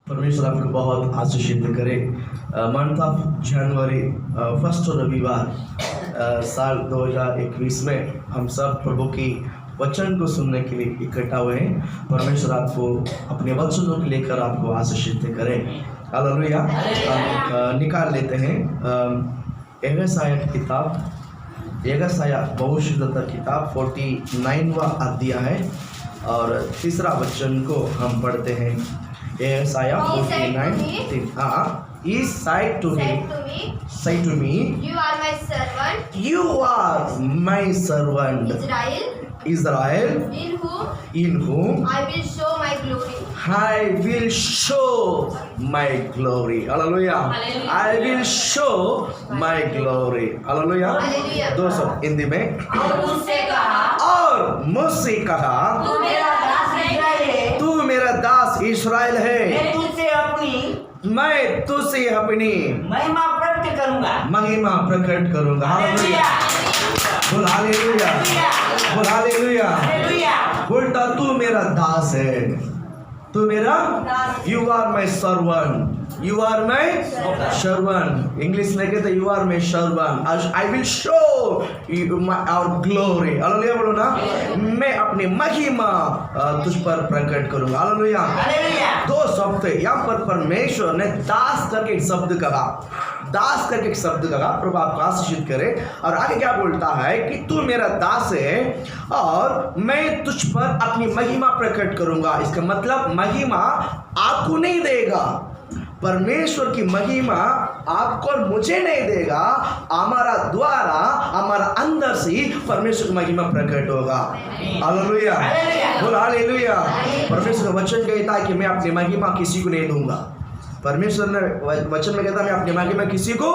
परमेश्वर आपको बहुत आशीषित करे। मंथ ऑफ जनवरी फर्स्ट रविवार साल 2021 में हम सब प्रभु की वचन को सुनने के लिए इकट्ठा हुए हैं। परमेश्वर आपको अपने वचनों को लेकर आपको आशीषित करे। हालेलुया। निकाल लेते हैं यशायाह की किताब, यशायाह भविष्यद्वक्ता किताब 49वां अध्याय है और तीसरा वचन को हम पढ़ते हैं। यशायाह 49:3। He said to me, You are my servant, You are my servant, Israel, Israel, in whom in whom I will show my glory. I will show my glory. Hallelujah. Hallelujah. I will show my glory. Hallelujah. Hallelujah. दोस्तों हिंदी में और मुझसे कहा, और मुझसे कहा, तू मेरा दास इस्राएल है, तू मेरा दास इस्राएल है, मैं तुझसे अपनी महिमा प्रकट करूंगा। हालेलुया। बोल हालेलुया। बोल हालेलुया। हालेलुया। बोलता तू मेरा दास है, तू मेरा दास। You are my servant, you are my servant. English में कहते you are my servant, I will show our glory. Hallelujah बोलो ना। मैं अपनी महिमा तुझ पर प्रकट करूंगा। हालेलुया। हालेलुया। दो शब्द यहाँ पर परमेश्वर ने दास करके एक शब्द कहा, दास करके एक शब्द कहा। प्रभु आपको आशीषित करे। और आगे क्या बोलता है कि तू मेरा दास है और मैं तुझ पर अपनी महिमा प्रकट करूंगा। इसका मतलब महिमा आपको नहीं देगा, परमेश्वर की महिमा आपको और मुझे नहीं देगा, हमारा द्वारा हमारा अंदर से ही परमेश्वर की महिमा प्रकट होगा। हालेलुया। बोल हालेलुया। परमेश्वर का वचन कहता है कि मैं अपनी महिमा किसी को नहीं दूंगा। परमेश्वर ने वचन में कहता है मैं अपनी महिमा किसी को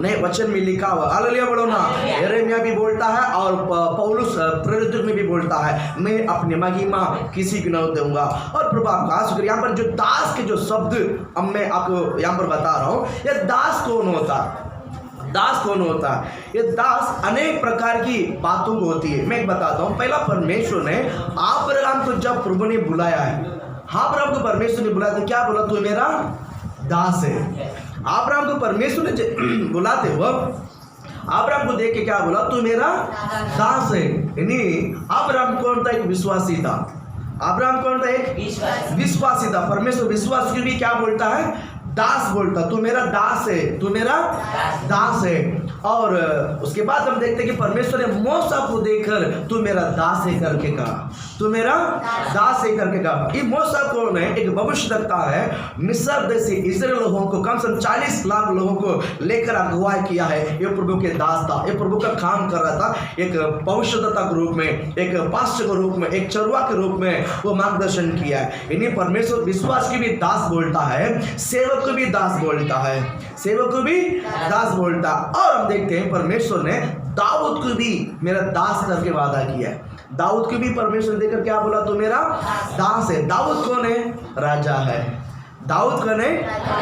नहीं, वचन में लिखा हुआ। हालेलुया बोलो ना। यिर्मयाह भी बोलता है और पौलुस प्रेरित में भी बोलता है मैं अपनी महिमा किसी को नहीं दूंगा। और प्रभु आपको आशीष करे। यहाँ पर जो दास के जो शब्द अब मैं आपको यहाँ पर बता रहा हूँ, ये दास कौन होता है? दास कौन होता है? ये दास अनेक प्रकार की बातों को होती है। मैं एक बताता हूँ। पहला, परमेश्वर ने अब्राहम को जब प्रभु ने बुलाया है, अब्राहम को परमेश्वर ने बुलाया तो क्या बोला? तू मेरा दास है। अब्राहम को परमेश्वर ने बुलाते वक्त अब्राहम को देख के क्या बोला? तू मेरा दास है। यानी अब्राहम कौन था? एक विश्वासी था। अब्राहम कौन था? एक विश्वासी था। परमेश्वर विश्वास के भी क्या बोलता है? दास बोलता। तू मेरा दास है, तू मेरा दास है। और उसके बाद हम देखते हैं कि परमेश्वर ने मूसा को देखकर तू मेरा दास है करके कहा, तू मेरा दास है करके कहा। ये मूसा कौन है? एक भविष्यद्वक्ता है। मिस्र देश से इस्राएल लोगों को कम से कम 40 लाख लोगों को लेकर अगुवाई किया है। ये प्रभु के दास था, ये प्रभु का काम कर रहा था। एक भविष्यद्वक्ता के रूप में, एक पास्टर के रूप में, एक चरवा के रूप में वो मार्गदर्शन किया है। इन्हीं परमेश्वर विश्वास की भी दास बोलता है, सेवक को भी दास बोलता है, सेवक को भी दास बोलता है। और हम देखते हैं परमेश्वर ने दाऊद को भी मेरा दास करके वादा किया है। दाऊद को भी परमेश्वर देकर क्या बोला? तू मेरा दास है। दाऊद कौन है? राजा है। दाऊद कौन है?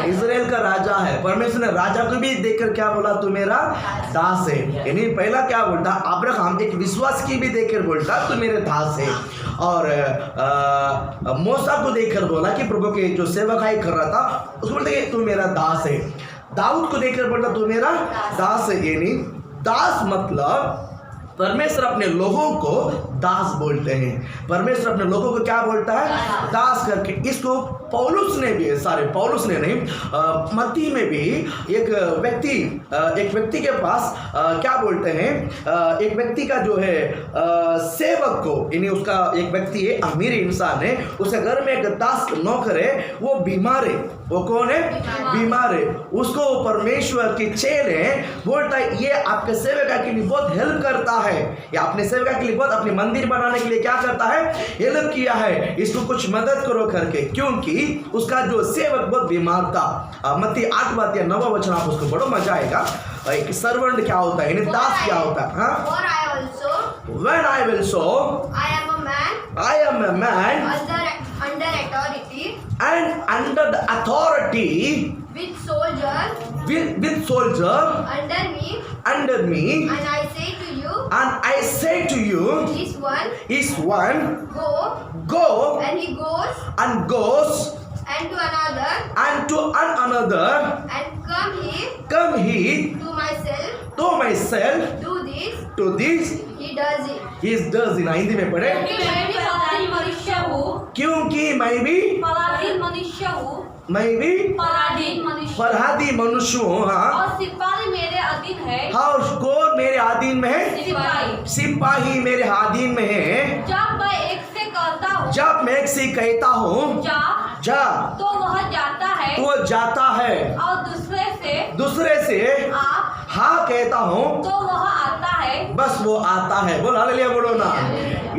इजराइल का राजा है। परमेश्वर ने राजा को भी देखकर क्या बोला? तू मेरा दास है। यानी पहला क्या बोलता? अब्राहम एक विश्वास की भी देखकर बोलता तू मेरे दास है। और मूसा को देखकर बोला कि प्रभु के जो सेवकाई कर रहा था उसको बोलते कि तू मेरा दास है। दाऊद को देखकर बोलता तू मेरा दास है। यानी दास मतलब परमेश्वर अपने लोगों को दास बोलते हैं। परमेश्वर अपने लोगों को क्या बोलता है? दास करके। इसको पौलुस ने भी, पौलुस ने नहीं, मत्ती में भी एक व्यक्ति के पास क्या बोलते हैं? एक व्यक्ति का जो है सेवक को, यानी उसका एक व्यक्ति है, अमीर इंसान है, उसके घर में एक दास नौकर है, वो बीमार है। वो कौन है? बीमार है। उसको परमेश्वर के चेले बोलता है ये आपके सेवका के लिए बहुत हेल्प करता है, या अपने सेवका के लिए बहुत, अपने मंदिर बनाने के लिए क्या करता है? हेल्प किया है। इसको कुछ मदद करो करके, क्योंकि उसका जो सेवक बहुत बीमार था। मत्ती 8:9 वचन आप उसको बड़ो मजा आएगा। एक सर्वेंट क्या होता है? यानी दास क्या होता है? When I will sow, I am a man under authority, and under the authority with soldier under me, and I say to you, is one go, go and he goes, and goes and to another, another, and come here to myself, to myself, do this, to this, he does it. he does in Hindi में पढ़े, क्योंकि मैं भी पराधीन मनुष्य हूँ, क्योंकि मैं भी पराधीन मनुष्य हूँ, पराधीन मनुष्य, पराधी मनुष्य हूँ, हाँ, और सिपाही मेरे अधीन है, हाँ, कौन मेरे अधीन में है? सिपाही। सिपाही मेरे अधीन में है। जब मैं एक से कहता हूँ जब मैं एक से कहता हूँ जा, जा, तो वह जाता है, तो वो जाता है। और दूसरे से आ हाँ कहता हूँ तो वह आता है, बस वो आता है। बोल हालेलुया बोलो ना।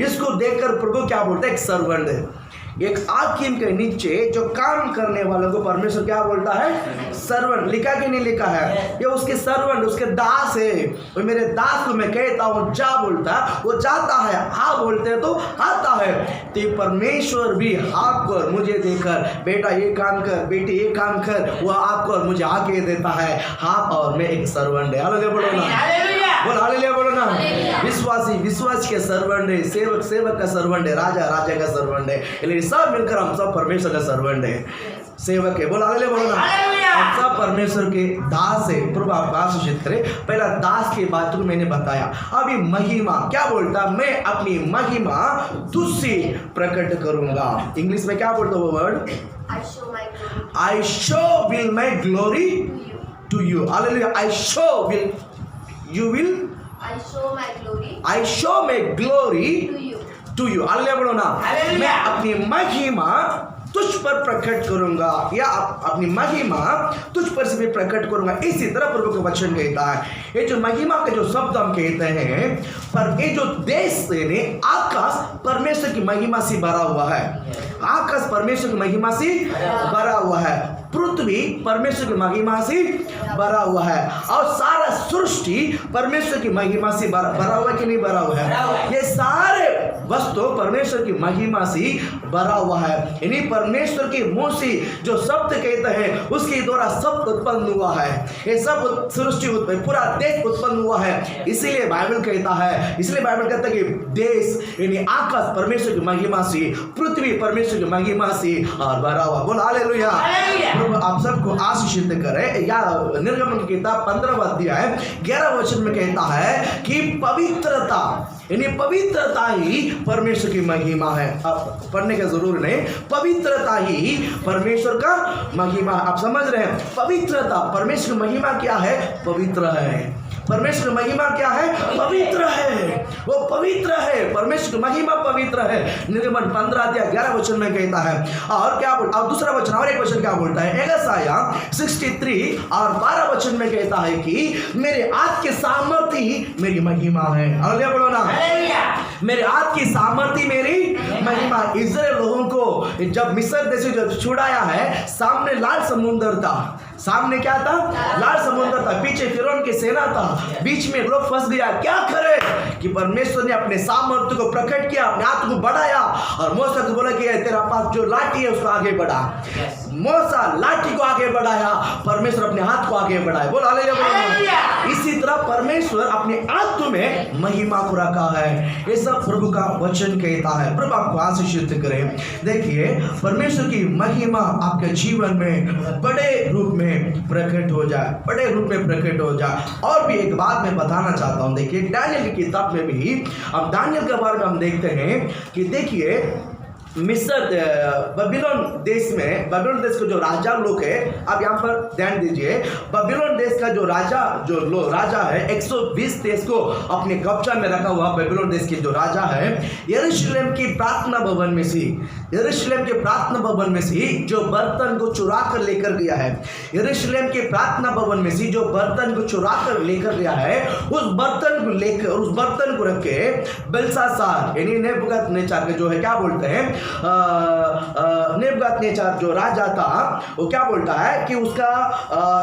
इसको देखकर प्रभु क्या बोलता है? एक सर्वेंट है। एक हाकिम के नीचे जो काम करने वालों को परमेश्वर क्या बोलता है? सर्वेंट। लिखा कि नहीं लिखा है? ये उसके सर्वेंट, उसके दास है। और मेरे दास को मैं कहता हूँ जा बोलता, वो जाता है। हाँ बोलते हैं तो आता है। तो परमेश्वर भी आपको मुझे देकर बेटा ये काम कर, बेटी ये काम कर, वो आपको और मुझे आके देता है। हाँ और मैं एक सर्वेंट है। हालेलुया बोलो ना। बोल हालेलुया बोलो ना। विश्वासी विश्वास के सर्वेंट है, सेवक सेवक का सर्वेंट है, राजा राजा का सर्वेंट है। इसलिए सब मिलकर हम सब परमेश्वर का सर्वेंट है, सेवक है। बोल हालेलुया बोलो ना। हम सब परमेश्वर के दास है। प्रभु आपको आशीषित करे। पहला दास की बात को मैंने बताया। अभी महिमा क्या बोलता? मैं अपनी महिमा तुझसे प्रकट करूंगा। इंग्लिश में क्या बोलता वो word? I show my glory I show will my glory to you. to you. Hallelujah. I show will you will I show my glory I show my glory to you. to you. Hallelujah बोलो ना। Hallelujah. मैं अपनी महिमा तुझ पर प्रकट करूंगा, या अपनी महिमा तुझ पर से भी प्रकट करूंगा। इसी तरह प्रभु का वचन कहता है। ये जो महिमा के जो शब्द हम कहते हैं, पर ये जो देश ने आकाश परमेश्वर की महिमा से भरा हुआ है। आकाश परमेश्वर की महिमा से भरा हुआ है, पृथ्वी परमेश्वर की महिमा से भरा हुआ है, और सारा सृष्टि परमेश्वर की महिमा से भरा हुआ है कि नहीं भरा हुआ है? ये सारे वस्तु परमेश्वर की महिमा से भरा हुआ है। यानी परमेश्वर के मुंह से जो शब्द कहते हैं उसके द्वारा सब उत्पन्न हुआ है। ये सब सृष्टि पूरा देश उत्पन्न हुआ है। इसीलिए बाइबल कहता है, इसलिए बाइबल कहता है कि देश यानी आकाश परमेश्वर की महिमा से, पृथ्वी परमेश्वर की महिमा से और भरा हुआ। बोल हालेलुया। प्रभु आप सबको आशीषित करे। या निर्गमन की किताब 15वां अध्याय 11 वचन में कहता है कि पवित्रता यानी पवित्रता ही परमेश्वर की महिमा है। आप पढ़ने का जरूर नहीं, पवित्रता ही परमेश्वर का महिमा। आप समझ रहे हैं? पवित्रता, परमेश्वर की महिमा क्या है? पवित्र है। परमेश्वर की महिमा क्या है? पवित्र है। वो पवित्र है, परमेश्वर की महिमा पवित्र है। निर्गमन 15 अध्याय 11 वचन में कहता है। और क्या बोल, और दूसरा वचन और एक वचन क्या बोलता है? यशाया 63 और 12 वचन में कहता है कि मेरे हाथ के सामर्थ्य ही मेरी महिमा है। हालेलुया बोलो ना। मेरे हाथ की सामर्थ्य मेरी महिमा। इस्राएल लोगों को जब मिस्र देश से जब छुड़ाया है, सामने लाल समुद्र था। सामने क्या था? लाल समुद्र था। पीछे फिरौन की सेना था। बीच में लोग फंस गया। क्या करे कि परमेश्वर ने अपने सामर्थ्य को प्रकट किया, अपने हाथ को बढ़ाया और मूसा को बोला कि तेरा पास जो लाठी है उसको आगे बढ़ा। मूसा लाठी को आगे बढ़ाया, परमेश्वर अपने हाथ को आगे बढ़ाया। बोल हालेलुया। इसी तरह परमेश्वर अपने हाथ में महिमा को रखा है। ये सब प्रभु का वचन कहता है। प्रभु आपको आशीषित करे। देखिए परमेश्वर की महिमा आपके जीवन में बड़े रूप में प्रकट हो जाए, बड़े रूप में प्रकट हो जाए। और भी एक बात मैं बताना चाहता हूं। देखिए दानियेल की किताब में भी अब दानियेल के बारे में हम देखते हैं कि देखिए मिस्र बबीलोन देश में, बबीलोन देश के जो राजा लोग है, आप यहाँ पर ध्यान दीजिए, बबीलोन देश का जो राजा है 120 देश को अपने कब्जा में रखा हुआ बबीलोन देश के जो राजा है, यरूशलेम की प्रार्थना भवन में से, यरूशलेम के प्रार्थना भवन में से जो बर्तन को चुरा कर लेकर गया है, यरूशलेम के प्रार्थना भवन में से जो बर्तन को चुरा कर लेकर गया है, उस बर्तन को लेकर, उस बर्तन को रख के बेलशास्सार यानी नेबूकदनेस्सर के जो है क्या बोलते हैं, नेबूकदनेस्सर जो राजा था वो क्या बोलता है कि उसका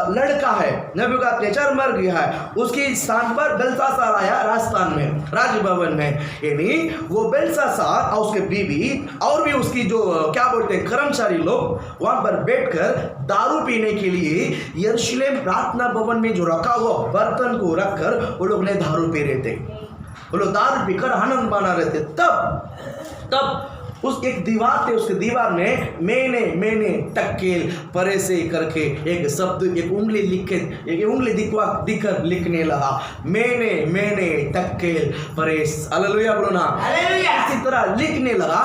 लड़का है, नेबूकदनेस्सर मर गया है, उसकी स्थान पर बेलशास्सार आया राजस्थान में, राजभवन में। यानी वो बेलशास्सार और उसके बीवी और भी उसकी जो क्या बोलते हैं कर्मचारी लोग वहां पर बैठकर दारू पीने के लिए यरूशलेम प्रार्थना भवन में जो रखा हुआ बर्तन को रखकर वो लोग ने दारू पी रहे थे। वो लोग दारू पीकर आनंद मना रहे थे। तब उस एक दीवार थे, उसके दीवार में मैंने टक्केल परे से करके एक शब्द, एक उंगली दिखकर लिखने लगा, मैंने टक्केल परेस। हालेलुया बोलो ना। इसी तरह लिखने लगा।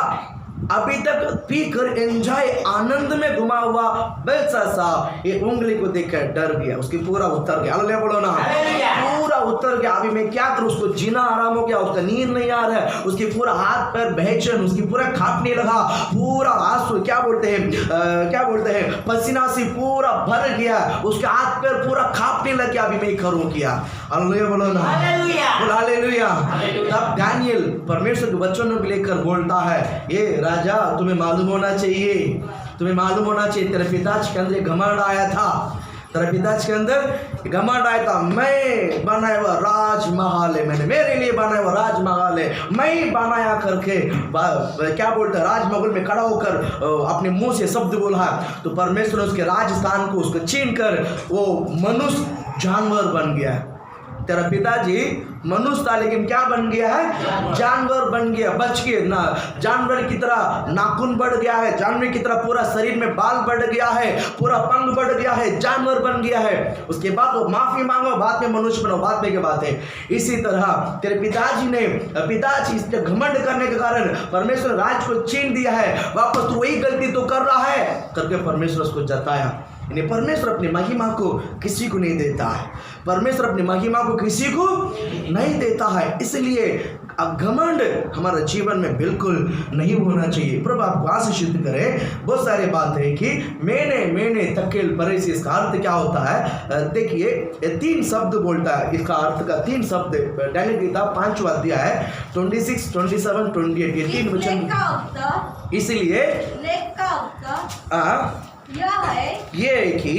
अभी तक पीकर एंजॉय आनंद में घुमा हुआ बेलशास्सार ये उंगली को देखकर डर गया, उसकी पूरा उतर गया। हालेलुया बोलो ना। पूरा उतर गया। अभी मैं क्या करूं, उसको जीना आराम हो गया, उसका नींद नहीं आ रहा है, उसकी पूरा हाथ पैर बेचैन, उसकी पूरा कांपने लगा, पूरा आंसू क्या बोलते हैं पसीना से पूरा भर गया, उसके हाथ पैर पूरा कांपने लग गया। अभी मैं करूं क्या। हालेलुया बोलो ना। हालेलुया। तब दानियल परमेश्वर के वचनों को लेकर बोलता है, ये राजा तुम्हें मालूम होना चाहिए, तेरे पिताजी के अंदर घमंड आया था, मैं बनाया हुआ राजमहल है, मैंने मेरे लिए बनाया हुआ राजमहल है, मैं बनाया करके क्या बोलता है, राजमहल में खड़ा होकर अपने मुंह से शब्द बोला। तो परमेश्वर ने उसके राजस्थान को उसको छीन कर वो मनुष्य जानवर बन गया। तेरा पिताजी मनुष्य था लेकिन क्या बन गया है, जानवर बन गया, बच के ना जानवर की तरह नाखून बढ़ गया है, जानवर की तरह पूरा शरीर में बाल बढ़ गया है, पूरा पंख बढ़ गया है, जानवर बन गया है। उसके बाद वो माफी मांगो, बाद में मनुष्य बनो, बाद में की बात है। इसी तरह तेरे पिताजी इस घमंड करने के कारण परमेश्वर राज को छीन दिया है, वापस तू वही गलती तो कर रहा है करके परमेश्वर उसको जताया। परमेश्वर अपनी महिमा को किसी को नहीं देता है, परमेश्वर अपनी महिमा को किसी को नहीं देता है। इसलिए घमंड हमारे जीवन में बिल्कुल नहीं होना चाहिए। प्रभु आपको आशीषित करे। बहुत सारी बात है कि मैंने तकेल परे से, इसका अर्थ क्या होता है। देखिए 3 शब्द बोलता है, इसका अर्थ का 3 शब्द दानियेल की किताब 5वां अध्याय 26, 27, 28 ये 3 वचन। इसलिए ये कि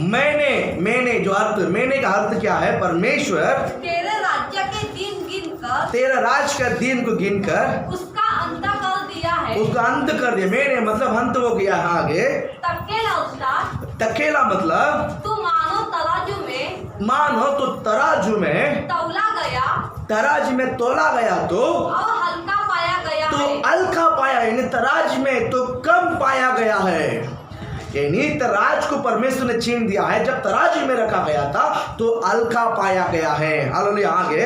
मैंने जो अर्थ, मैंने का अर्थ क्या है, परमेश्वर तेरे राज्य के दिन गिनकर, तेरा राज का दिन को गिनकर उसका अंत कर दिया है, उसका अंत कर दिया। मैंने मतलब अंत हो गया। आगे तकेला मतलब तू मानो तराजू में तराजू में तोला गया तो हल्का पाया गया तो है। हल्का पाया, यानी तराज में तो कम पाया गया है, यानी तराज को परमेश्वर ने छीन दिया है। जब तराज में रखा गया था तो हल्का पाया गया है। हालेलुया। आगे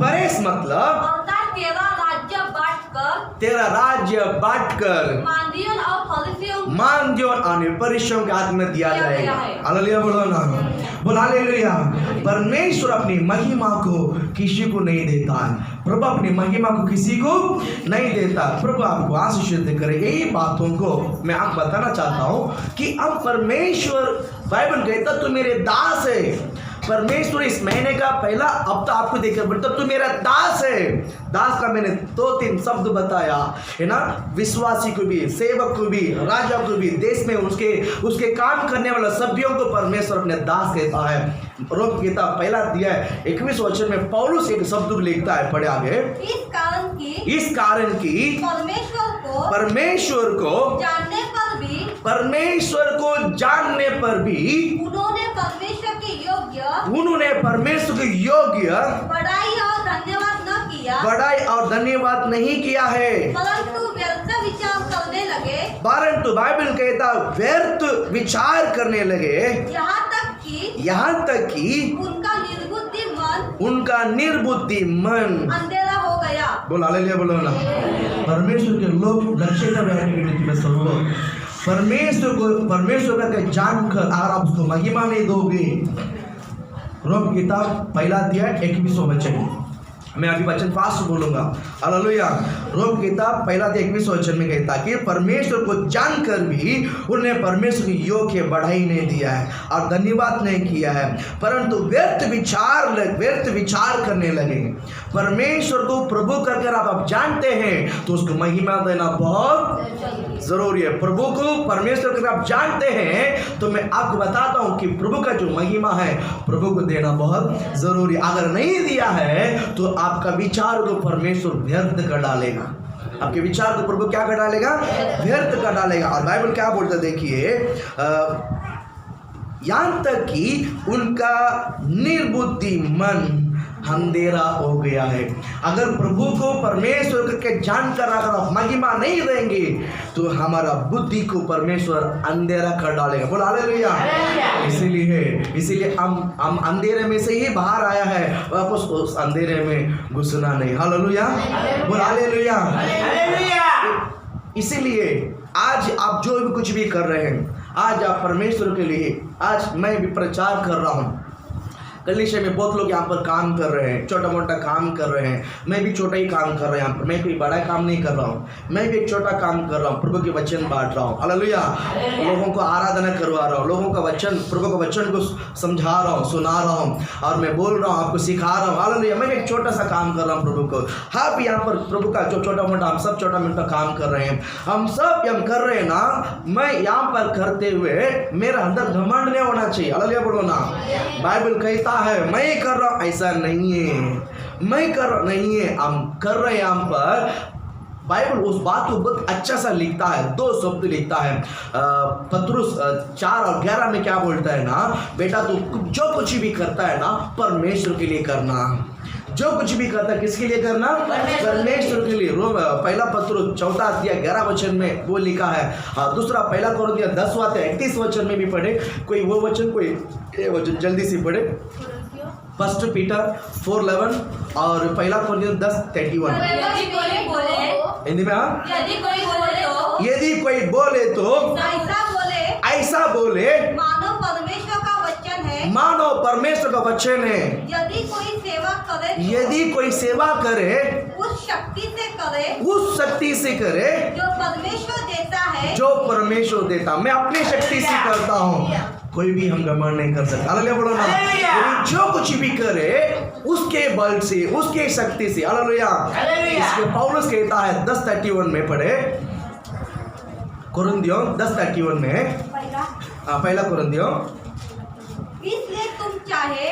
परेश मतलब तेरा राज्य बांटकर मांदियों और परिश्रम के हाथ में दिया जाएगा। हालेलुया बोलो ना। बोल हालेलुया। परमेश्वर अपनी महिमा को किसी को नहीं देता है, प्रभु अपनी महिमा को किसी को नहीं देता। प्रभु आपको आशीषित करे। यही बातों को मैं आपको बताना चाहता हूँ कि अब परमेश्वर, बाइबल कहता तू मेरे दास है। परमेश्वर इस महीने का पहला हफ्ता आपको देखकर बोलता तू मेरा दास है। दास का मैंने 2-3 शब्द बताया है ना, विश्वासी को भी, सेवक को भी, राजा को भी, देश में उसके काम करने वाला सभ्यों को परमेश्वर अपने दास कहता है। रोम की किताब पहला अध्याय 21 वचन में पौलुस एक शब्द लिखता है, पढ़े आगे। इस कारण की परमेश्वर को जानने पर भी उन्होंने परमेश्वर के योग्य बड़ाई और धन्यवाद नहीं किया है, परंतु बाइबल कहता व्यर्थ विचार करने लगे, यहाँ तक कि उनका निर्बुद्धि मन अंधेरा हो गया। बोल हालेलुया बोलो ना। परमेश्वर के लोग लक्ष्य का परमेश्वर का जानकर अगर आप उसको महिमा नहीं दोगे। रोम किताब पहला अध्याय 21वां वचन, मैं अभी वचन फास्ट बोलूंगा। हालेलुया। रोम किताब पहला अध्याय 21वां वचन में कहता कि परमेश्वर को जानकर भी उन्होंने परमेश्वर की योग्य बढ़ाई नहीं दिया है और धन्यवाद नहीं किया है, परंतु व्यर्थ विचार करने लगे। परमेश्वर को प्रभु कर आप जानते हैं तो उसको महिमा देना बहुत जरूरी है। प्रभु को परमेश्वर कर आप जानते हैं तो मैं आपको बताता हूं कि प्रभु का जो महिमा है प्रभु को देना बहुत जरूरी। अगर नहीं दिया है तो आपका विचार को परमेश्वर व्यर्थ कर डालेगा, आपके विचार को प्रभु क्या कर डालेगा, व्यर्थ कर डालेगा। और बाइबल क्या बोलता है देखिए, यहाँ तक कि उनका निर्बुद्धि मन अंधेरा हो गया है। अगर प्रभु को परमेश्वर करके जानकर अगर आप महिमा नहीं देंगे तो हमारा बुद्धि को परमेश्वर अंधेरा कर डालेगा। बोल हालेलुया। इसीलिए हम अंधेरे में से ही बाहर आया है, वापस उस अंधेरे में घुसना नहीं। हालेलुया। बोल हालेलुया। इसीलिए आज आप जो भी कुछ भी कर रहे हैं, आज आप परमेश्वर के लिए, आज मैं भी प्रचार कर रहा हूँ। कलीसिया में बहुत लोग यहाँ पर काम कर रहे हैं, छोटा मोटा काम कर रहे हैं। मैं भी छोटा ही काम कर रहा हूँ यहाँ पर, मैं कोई बड़ा काम नहीं कर रहा हूँ। मैं भी एक छोटा काम कर रहा हूँ, प्रभु के वचन बांट रहा हूँ। हालेलुया। लोगों को आराधना करवा रहा हूँ, लोगों का वचन, प्रभु का वचन को समझा रहा हूँ, सुना रहा हूँ, और मैं बोल रहा हूँ, आपको सिखा रहा हूँ। हालेलुया। मैं भी एक छोटा सा काम कर रहा हूँ प्रभु को। आप यहाँ पर प्रभु का जो छोटा मोटा, हम सब छोटा मोटा काम कर रहे हैं। हम सब कर रहे हैं ना, मैं यहाँ पर करते हुए मेरा अंदर घमंड नहीं होना चाहिए। हालेलुया बोलो ना। बाइबल कहता है मैं कर रहा हूं, ऐसा नहीं है, मैं कर रहा नहीं है, हम कर रहे हैं। यहाँ पर बाइबल उस बात को बहुत अच्छा सा लिखता है, 2 शब्द लिखता है। पतरस 4 और 11 में क्या बोलता है ना, बेटा तू जो कुछ भी करता है ना, परमेश्वर के लिए करना। जो कुछ भी करता है किसके लिए करना? परमेश्वर के लिए। पहला पतरस 4 अध्याय 11 वचन में वो लिखा है। दूसरा पहला कोरिन्थियों 10 अध्याय 31 वचन में भी पढ़े। कोई वो वचन, कोई ये वचन जल्दी से पढ़े। 1 पीटर 4:11 और पहला कोरिन्थियों 10:31। यदि कोई बोले, हिंदी में हाँ, यदि कोई बोले तो ऐसा बोले मानो परमेश्वर का वचन है, मानो परमेश्वर का वचन है। यदि कोई सेवा करे उस शक्ति से करे जो परमेश्वर देता है, जो परमेश्वर देता। मैं अपनी शक्ति से करता हूँ, कोई भी हम घमंड नहीं कर सकता। हालेलुया बोलो ना। यदि जो कुछ भी करे उसके बल से, उसके शक्ति से। हालेलुया। इसके पौलुस कहता है 10:31 में पढ़े, कोरिन्थियों 10:31 में, पहला कोरिन्थियों।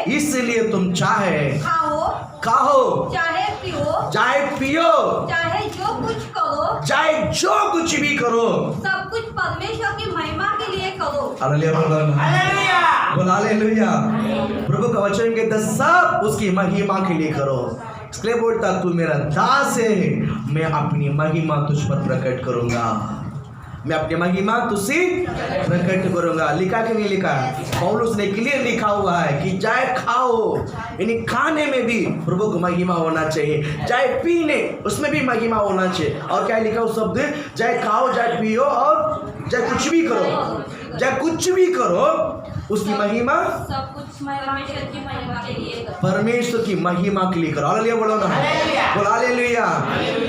इसलिए तुम चाहे खाओ, चाहे पियो, चाहे जो कुछ भी करो, सब कुछ परमेश्वर की महिमा के लिए करो। हालेलुया बोलो। हालेलुया। प्रभु का वचन कहता सब उसकी महिमा के लिए करो। इसलिए बोलता तू मेरा दास है, मैं अपनी महिमा तुझ पर प्रकट करूंगा, मैं अपनी महिमा तुझसे प्रकट करूंगा। लिखा कि नहीं लिखा है? पौलुस ने क्लियर लिखा हुआ है कि चाहे खाओ, यानी खाने में भी प्रभु को महिमा होना चाहिए, चाहे पीने उसमें भी महिमा होना चाहिए। और क्या लिखा उस शब्द? चाहे खाओ, चाहे पियो, और चाहे कुछ भी करो, चाहे कुछ भी करो, उसकी महिमा सब कुछ परमेश्वर की महिमा के लिए करो। परमेश्वर की महिमा के लिए करो। हालेलुया बोलो ना। बोलो हालेलुया।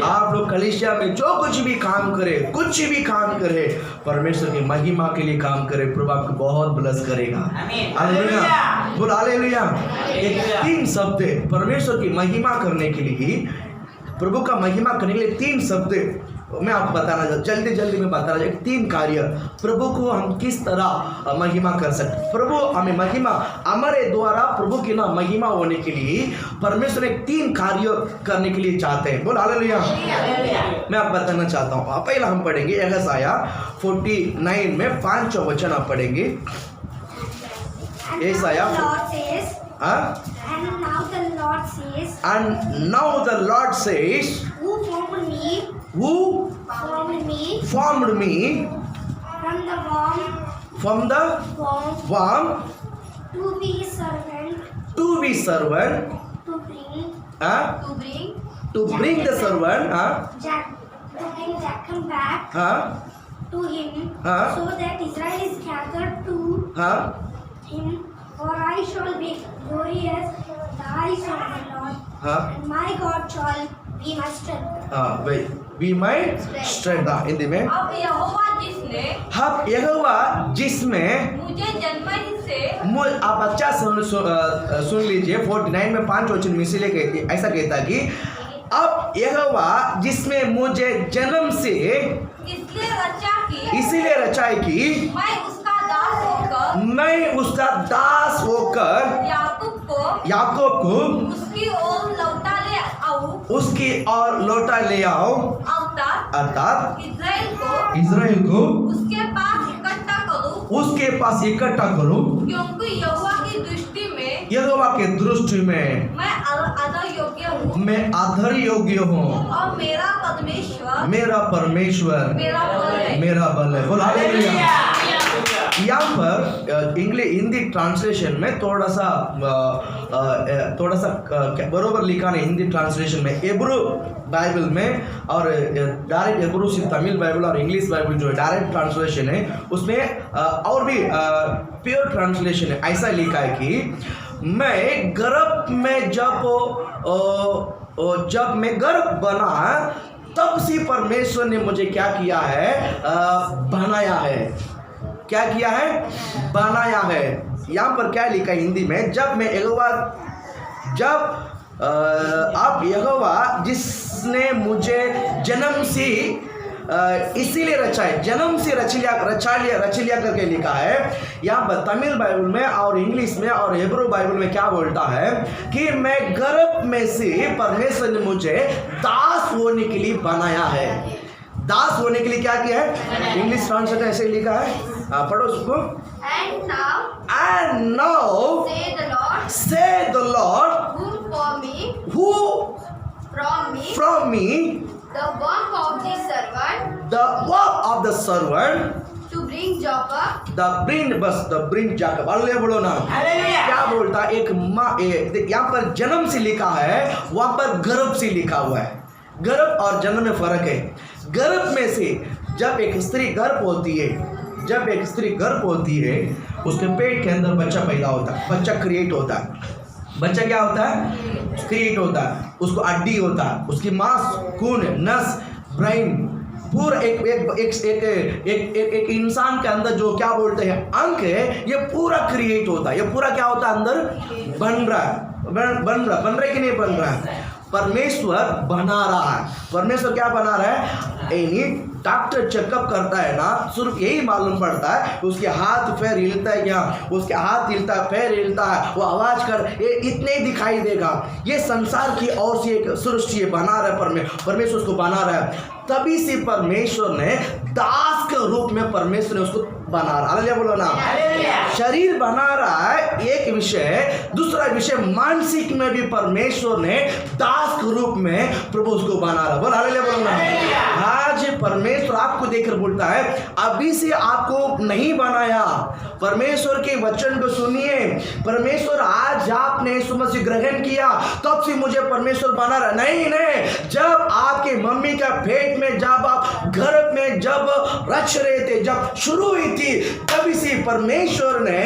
आप लोग कलीसिया में जो कुछ भी काम करे, कुछ भी काम करे, परमेश्वर की महिमा के लिए काम करे, प्रभु आपको बहुत ब्लेस करेगा। हालेलुया बोलो हालेलुया। एक 3 शब्द परमेश्वर की महिमा करने के लिए, प्रभु का महिमा करने के लिए 3 शब्द मैं आपको बताना जल्दी में बताना चाहिए। 3 कार्य प्रभु को हम किस तरह महिमा कर सकते। प्रभु हमें महिमा, हमारे द्वारा प्रभु की ना महिमा होने के लिए परमेश्वर एक 3 कार्य करने के लिए चाहते हैं। बोल हालेलुया। मैं आपको बताना चाहता हूँ। पहला हम पढ़ेंगे यशायाह 49 में 5 वचन आप पढ़ेंगे। यशायाह And now the Lord says, who formed me from the womb to be servant to bring the servant Jacob back to him, so that Israel is gathered to him. For I shall be glorious in the eyes of the Lord, and my God shall be my strength. Be my strength। Hindi में, अब यहोवा जिसमें मुझे जन्म ही से, आप अच्छा सुन लीजिए। 49 में 5 वचन में इसीलिए ऐसा कहता कि अब यहोवा जिसमें मुझे जन्म से इसलिए रचा है कि मैं उसका दास होकर याकूब को उसकी ओर लौटा ले आऊं, अर्थात इज़राइल को उसके पास इकट्ठा करूं, उसके पास इकट्ठा करूं, क्योंकि यहोवा की दृष्टि में यहोवा के दृष्टि में मैं अधर योग्य हूँ मैं अधर योग्य हूँ और मेरा परमेश्वर मेरा परमेश्वर मेरा बल है। मेरा बल है। बोल हालेलुया। यहाँ पर हिंदी ट्रांसलेशन में थोड़ा सा बरोबर लिखा है हिंदी ट्रांसलेशन में, हिब्रू बाइबल में और डायरेक्ट हिब्रू से तमिल बाइबल और इंग्लिश बाइबल जो डायरेक्ट ट्रांसलेशन है उसमें और भी प्योर ट्रांसलेशन है। ऐसा लिखा है कि मैं गर्भ में जब मैं गर्भ बना तब से परमेश्वर ने मुझे क्या किया है, बनाया है। क्या किया है? बनाया है। यहाँ पर क्या लिखा है हिंदी में, अब यहोवा जिसने मुझे जन्म से इसीलिए रचा है, जन्म से रच लिया करके लिखा है। यहाँ पर तमिल बाइबल में और इंग्लिश में और हिब्रू बाइबल में क्या बोलता है कि मैं गर्भ में से परमेश्वर ने मुझे दास होने के लिए बनाया है। दास होने के लिए क्या किया है? इंग्लिश ट्रांसलेशन ऐसे लिखा है, पढ़ो उसको। And now, say the Lord, who from me, the work of the servant, to bring Jacob, bring Jacob। अल्ले बोलो ना, क्या बोलता है? एक माँ, यहाँ पर जन्म से लिखा है, वहाँ पर गर्भ से लिखा हुआ है। गर्भ और जन्म में फर्क है। गर्भ में से जब एक स्त्री गर्भ होती है, उसके पेट के अंदर बच्चा पैदा होता है, बच्चा क्रिएट होता है। बच्चा क्या होता है? क्रिएट होता है। उसको हड्डी होता है, उसकी मांस, खून, नस, ब्रेन, पूरा एक इंसान के अंदर जो क्या बोलते हैं अंग है, ये पूरा क्रिएट होता है। ये पूरा क्या होता है? अंदर बन रहा है कि नहीं बन रहा है? परमेश्वर बना रहा है। परमेश्वर क्या बना रहा है? यानी डॉक्टर चेकअप करता है ना, सिर्फ यही मालूम पड़ता है उसके हाथ पैर हिलता है क्या, उसके हाथ हिलता है, पैर हिलता है, वो आवाज कर, ये इतने ही दिखाई देगा। ये संसार की ओर से एक सृष्टि बना रहा है, परमेश्वर उसको बना रहा है। तभी से परमेश्वर ने दास के रूप में परमेश्वर ने उसको बना रहा। हालेलुया बोलो ना। शरीर बना रहा है एक विषय, दूसरा विषय मानसिक में भी परमेश्वर ने दास के रूप में प्रभु उसको बना रहा। बोल हालेलुया बोलो ना। आज परमेश्वर आपको देखकर बोलता है, अभी से आपको नहीं बनाया। परमेश्वर के वचन को सुनिए। परमेश्वर आज आपने यीशु मसीह ग्रहण किया तब से मुझे परमेश्वर बना रहा। नहीं, जब आपके मम्मी का पेट में, जब आप गर्भ में जब रच रहे थे, जब शुरू हुई थी, तभी से परमेश्वर ने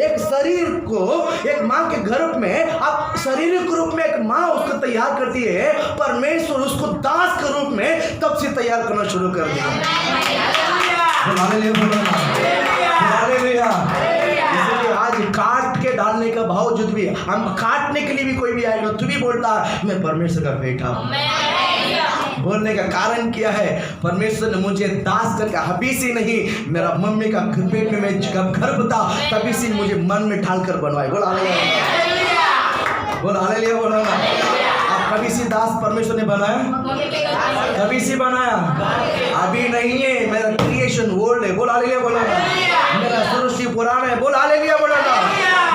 एक शरीर को, एक माँ के गर्भ में, आप शारीरिक रूप में एक माँ उसको तैयार करती है, परमेश्वर उसको दास के रूप में तब से तैयार करना शुरू कर दिया। इसलिए आज काट के डालने का बावजूद भी, हम काटने के लिए भी कोई भी आएगा तो भी बोलता है मैं परमेश्वर का बेटा हूँ। बोलने का कारण क्या है? परमेश्वर ने मुझे दास करके, अभी से नहीं, मेरा मम्मी का पेट में मैं जब गर्भ था तभी से मुझे मन में ढालकर बनवाए। बोल हालेलुया बोलो ना। आप कभी से दास परमेश्वर ने बनाया? कभी से बनाया? अभी नहीं है। मेरा क्रिएशन ओल्ड है। बोल हालेलुया बोलो ना। मेरा सृष्टि पुराना है। बोल हालेलुया बोलो ना।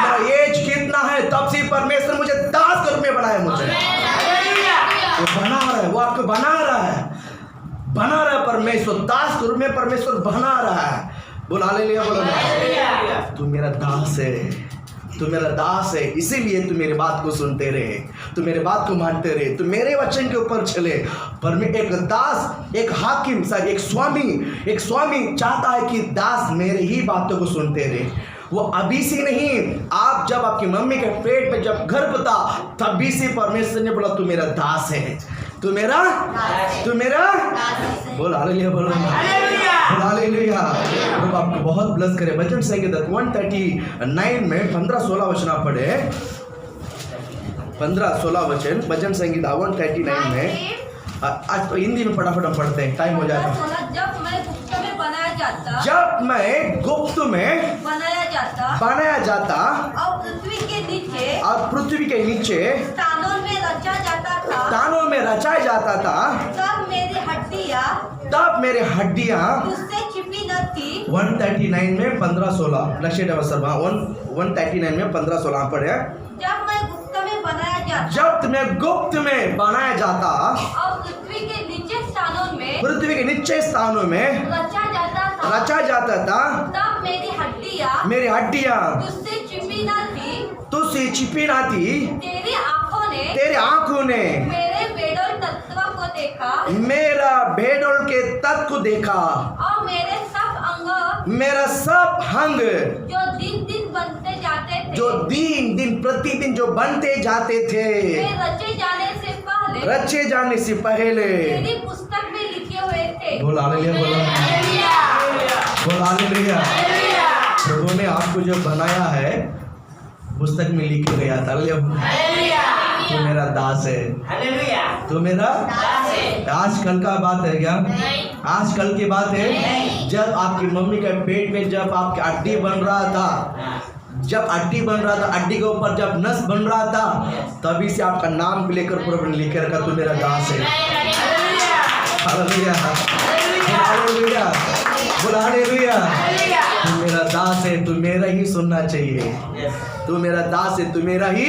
मेरा एज कितना है तब से परमेश्वर मुझे दास के रूप में बनाया। मुझे वो बना रहा है, वो आपको बना रहा है परमेश्वर। दास के रूप में परमेश्वर बना रहा है। बोल हालेलुया बोलो ना। तू मेरा दास है, तू मेरा दास है, इसीलिए तू मेरी बात को सुनते रहे, तू मेरे बात को मानते रहे, तू मेरे वचन के ऊपर चले। पर मैं एक दास, एक हाकिम, एक स्वामी चाहता है कि दास मेरे ही बातों को सुनते रहे। वो अभी से नहीं, आप जब आपकी मम्मी के पेट में जब गर्भ था तभी से परमेश्वर ने बोला तू मेरा दास है, तू मेरा बोल हालेलुया बोलो हालेलुया। प्रभु आपको बहुत ब्लेस करे। भजन संगीत 139 में 15-16 वचन आप पढ़े। 15-16 वचन भजन संगीत 139 में। आज तो हिंदी में फटाफट हम पढ़ते हैं, टाइम हो जाएगा। जब मैं गुप्त में बनाया जाता और पृथ्वी के नीचे में रचा जाता था, तानों में रचाया जाता था, तब मेरी हड्डियाँ तब मेरे हड्डियां उससे छिपी न थी। 139 में 15-16 लक्ष्य सर 139 में 15-16 पढ़े। जब मैं गुप्त में बनाया जाता जब तुम्हें गुप्त में बनाया जाता और पृथ्वी के नीचे स्थानों में पृथ्वी के नीचे स्थानों में रचा जाता था, तब मेरी हड्डियां तुझसे छिपी न थी। तुझसे छिपी ना थी। तेरी आंखों ने मेरे बेडोल तत्व को देखा, मेरा भेड़ों के तत्व को देखा, और मेरा सब अंग जो दिन दिन बनते जाते थे, जो दिन प्रतिदिन जो बनते जाते थे, वे रचे जाने से पहले तेरी पुस्तक में लिखे हुए थे। बोल हालेलुया, बोल हालेलुया। प्रभु ने आपको जो बनाया है पुस्तक में लिखे गया था। तो मेरा दास है, तो मेरा आजकल का बात है क्या? आजकल की बात है। जब आपकी मम्मी के पेट में जब आपकी हड्डी बन रहा था, जब हड्डी बन रहा था, हड्डी के ऊपर जब नस बन रहा था, तभी से आपका नाम लेकर प्रभु ने लिखे रखा, तू मेरा दास है। हालेलुया, हालेलुया, बोल हालेलुया। तू मेरा दास है, तू मेरा ही सुनना चाहिए। तू मेरा दास है, तू मेरा ही।